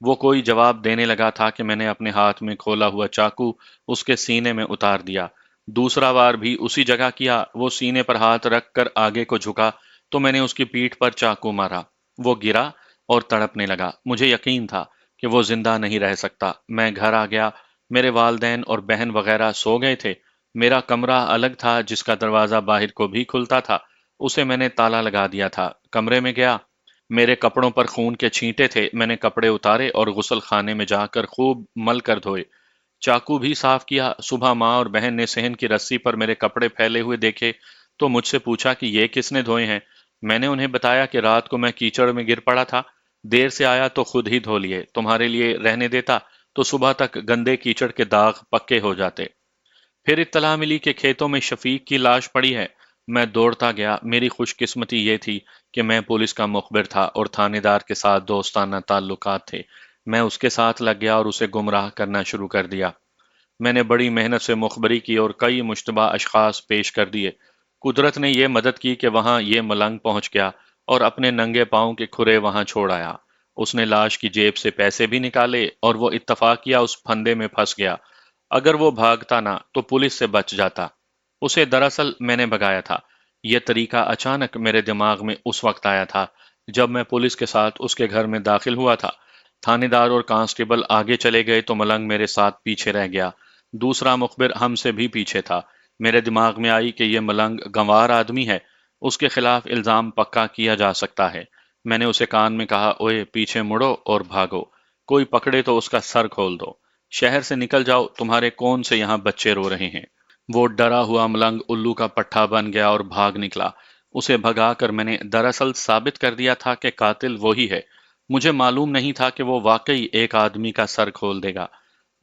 وہ کوئی جواب دینے لگا تھا کہ میں نے اپنے ہاتھ میں کھولا ہوا چاقو اس کے سینے میں اتار دیا۔ دوسرا بار بھی اسی جگہ کیا۔ وہ سینے پر ہاتھ رکھ کر آگے کو جھکا تو میں نے اس کی پیٹھ پر چاقو مارا۔ وہ گرا اور تڑپنے لگا۔ مجھے یقین تھا کہ وہ زندہ نہیں رہ سکتا۔ میں گھر آ گیا۔ میرے والدین اور بہن وغیرہ سو گئے تھے۔ میرا کمرہ الگ تھا جس کا دروازہ باہر کو بھی کھلتا تھا۔ اسے میں نے تالا لگا دیا تھا۔ کمرے میں گیا۔ میرے کپڑوں پر خون کے چھینٹے تھے۔ میں نے کپڑے اتارے اور غسل خانے میں جا کر خوب مل کر دھوئے۔ چاقو بھی صاف کیا۔ صبح ماں اور بہن نے صحن کی رسی پر میرے کپڑے پھیلے ہوئے دیکھے تو مجھ سے پوچھا کہ یہ کس نے دھوئے ہیں؟ میں نے انہیں بتایا کہ رات کو میں کیچڑ میں گر پڑا تھا، دیر سے آیا تو خود ہی دھو لیے، تمہارے لیے رہنے دیتا تو صبح تک گندے کیچڑ کے داغ پکے ہو جاتے۔ پھر اطلاع ملی کہ کھیتوں میں شفیق کی لاش پڑی ہے۔ میں دوڑتا گیا۔ میری خوش قسمتی یہ تھی کہ میں پولیس کا مخبر تھا اور تھانے دار کے ساتھ دوستانہ تعلقات تھے۔ میں اس کے ساتھ لگ گیا اور اسے گمراہ کرنا شروع کر دیا۔ میں نے بڑی محنت سے مخبری کی اور کئی مشتبہ اشخاص پیش کر دیے۔ قدرت نے یہ مدد کی کہ وہاں یہ ملنگ پہنچ گیا اور اپنے ننگے پاؤں کے کھرے وہاں چھوڑ آیا۔ اس نے لاش کی جیب سے پیسے بھی نکالے اور وہ اتفاقیہ اس پھندے میں پھنس گیا۔ اگر وہ بھاگتا نہ تو پولیس سے بچ جاتا۔ اسے دراصل میں نے بھگایا تھا۔ یہ طریقہ اچانک میرے دماغ میں اس وقت آیا تھا جب میں پولیس کے ساتھ اس کے گھر میں داخل ہوا تھا۔ تھانے دار اور کانسٹیبل آگے چلے گئے تو ملنگ میرے ساتھ پیچھے رہ گیا۔ دوسرا مخبر ہم سے بھی پیچھے تھا۔ میرے دماغ میں آئی کہ یہ ملنگ گنوار آدمی ہے، اس کے خلاف الزام پکا کیا جا سکتا ہے۔ میں نے اسے کان میں کہا، اوئے پیچھے مڑو اور بھاگو، کوئی پکڑے تو اس کا سر کھول دو، شہر سے نکل جاؤ، تمہارے کون سے یہاں بچے رو رہے ہیں۔ وہ ڈرا ہوا ملنگ الو کا پٹھا بن گیا اور بھاگ نکلا۔ اسے بھگا کر میں نے دراصل ثابت کر دیا تھا کہ قاتل وہی ہے۔ مجھے معلوم نہیں تھا کہ وہ واقعی ایک آدمی کا سر کھول دے گا۔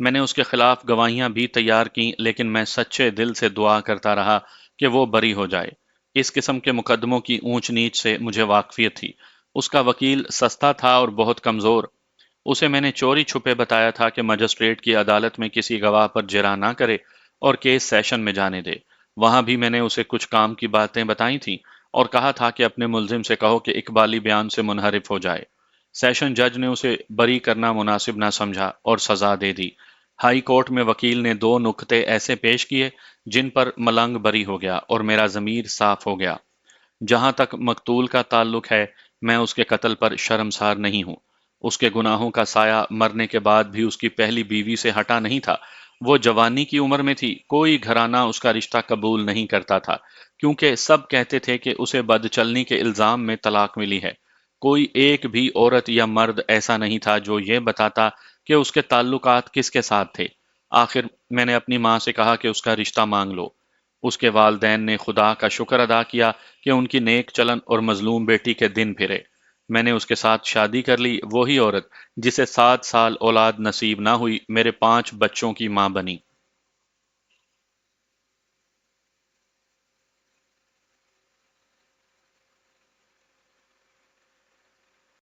میں نے اس کے خلاف گواہیاں بھی تیار کیں، لیکن میں سچے دل سے دعا کرتا رہا کہ وہ بری ہو جائے۔ اس قسم کے مقدموں کی اونچ نیچ سے مجھے واقفیت تھی۔ اس کا وکیل سستا تھا اور بہت کمزور۔ اسے میں نے چوری چھپے بتایا تھا کہ مجسٹریٹ کی عدالت میں کسی گواہ پر جرح نہ کرے اور کیس سیشن میں جانے دے۔ وہاں بھی میں نے اسے کچھ کام کی باتیں بتائی تھیں اور کہا تھا کہ اپنے ملزم سے کہو کہ اقبالی بیان سے منحرف ہو جائے۔ سیشن جج نے اسے بری کرنا مناسب نہ سمجھا اور سزا دے دی۔ ہائی کورٹ میں وکیل نے 2 نکتے ایسے پیش کیے جن پر ملنگ بری ہو گیا اور میرا ضمیر صاف ہو گیا۔ جہاں تک مقتول کا تعلق ہے، میں اس کے قتل پر شرمسار نہیں ہوں۔ اس کے گناہوں کا سایہ مرنے کے بعد بھی اس کی پہلی بیوی سے ہٹا نہیں تھا۔ وہ جوانی کی عمر میں تھی، کوئی گھرانہ اس کا رشتہ قبول نہیں کرتا تھا، کیونکہ سب کہتے تھے کہ اسے بد چلنی کے الزام میں طلاق ملی ہے۔ کوئی ایک بھی عورت یا مرد ایسا نہیں تھا جو یہ بتاتا کہ اس کے تعلقات کس کے ساتھ تھے۔ آخر میں نے اپنی ماں سے کہا کہ اس کا رشتہ مانگ لو۔ اس کے والدین نے خدا کا شکر ادا کیا کہ ان کی نیک چلن اور مظلوم بیٹی کے دن پھرے۔ میں نے اس کے ساتھ شادی کر لی۔ وہی عورت جسے 7 سال اولاد نصیب نہ ہوئی، میرے 5 بچوں کی ماں بنی۔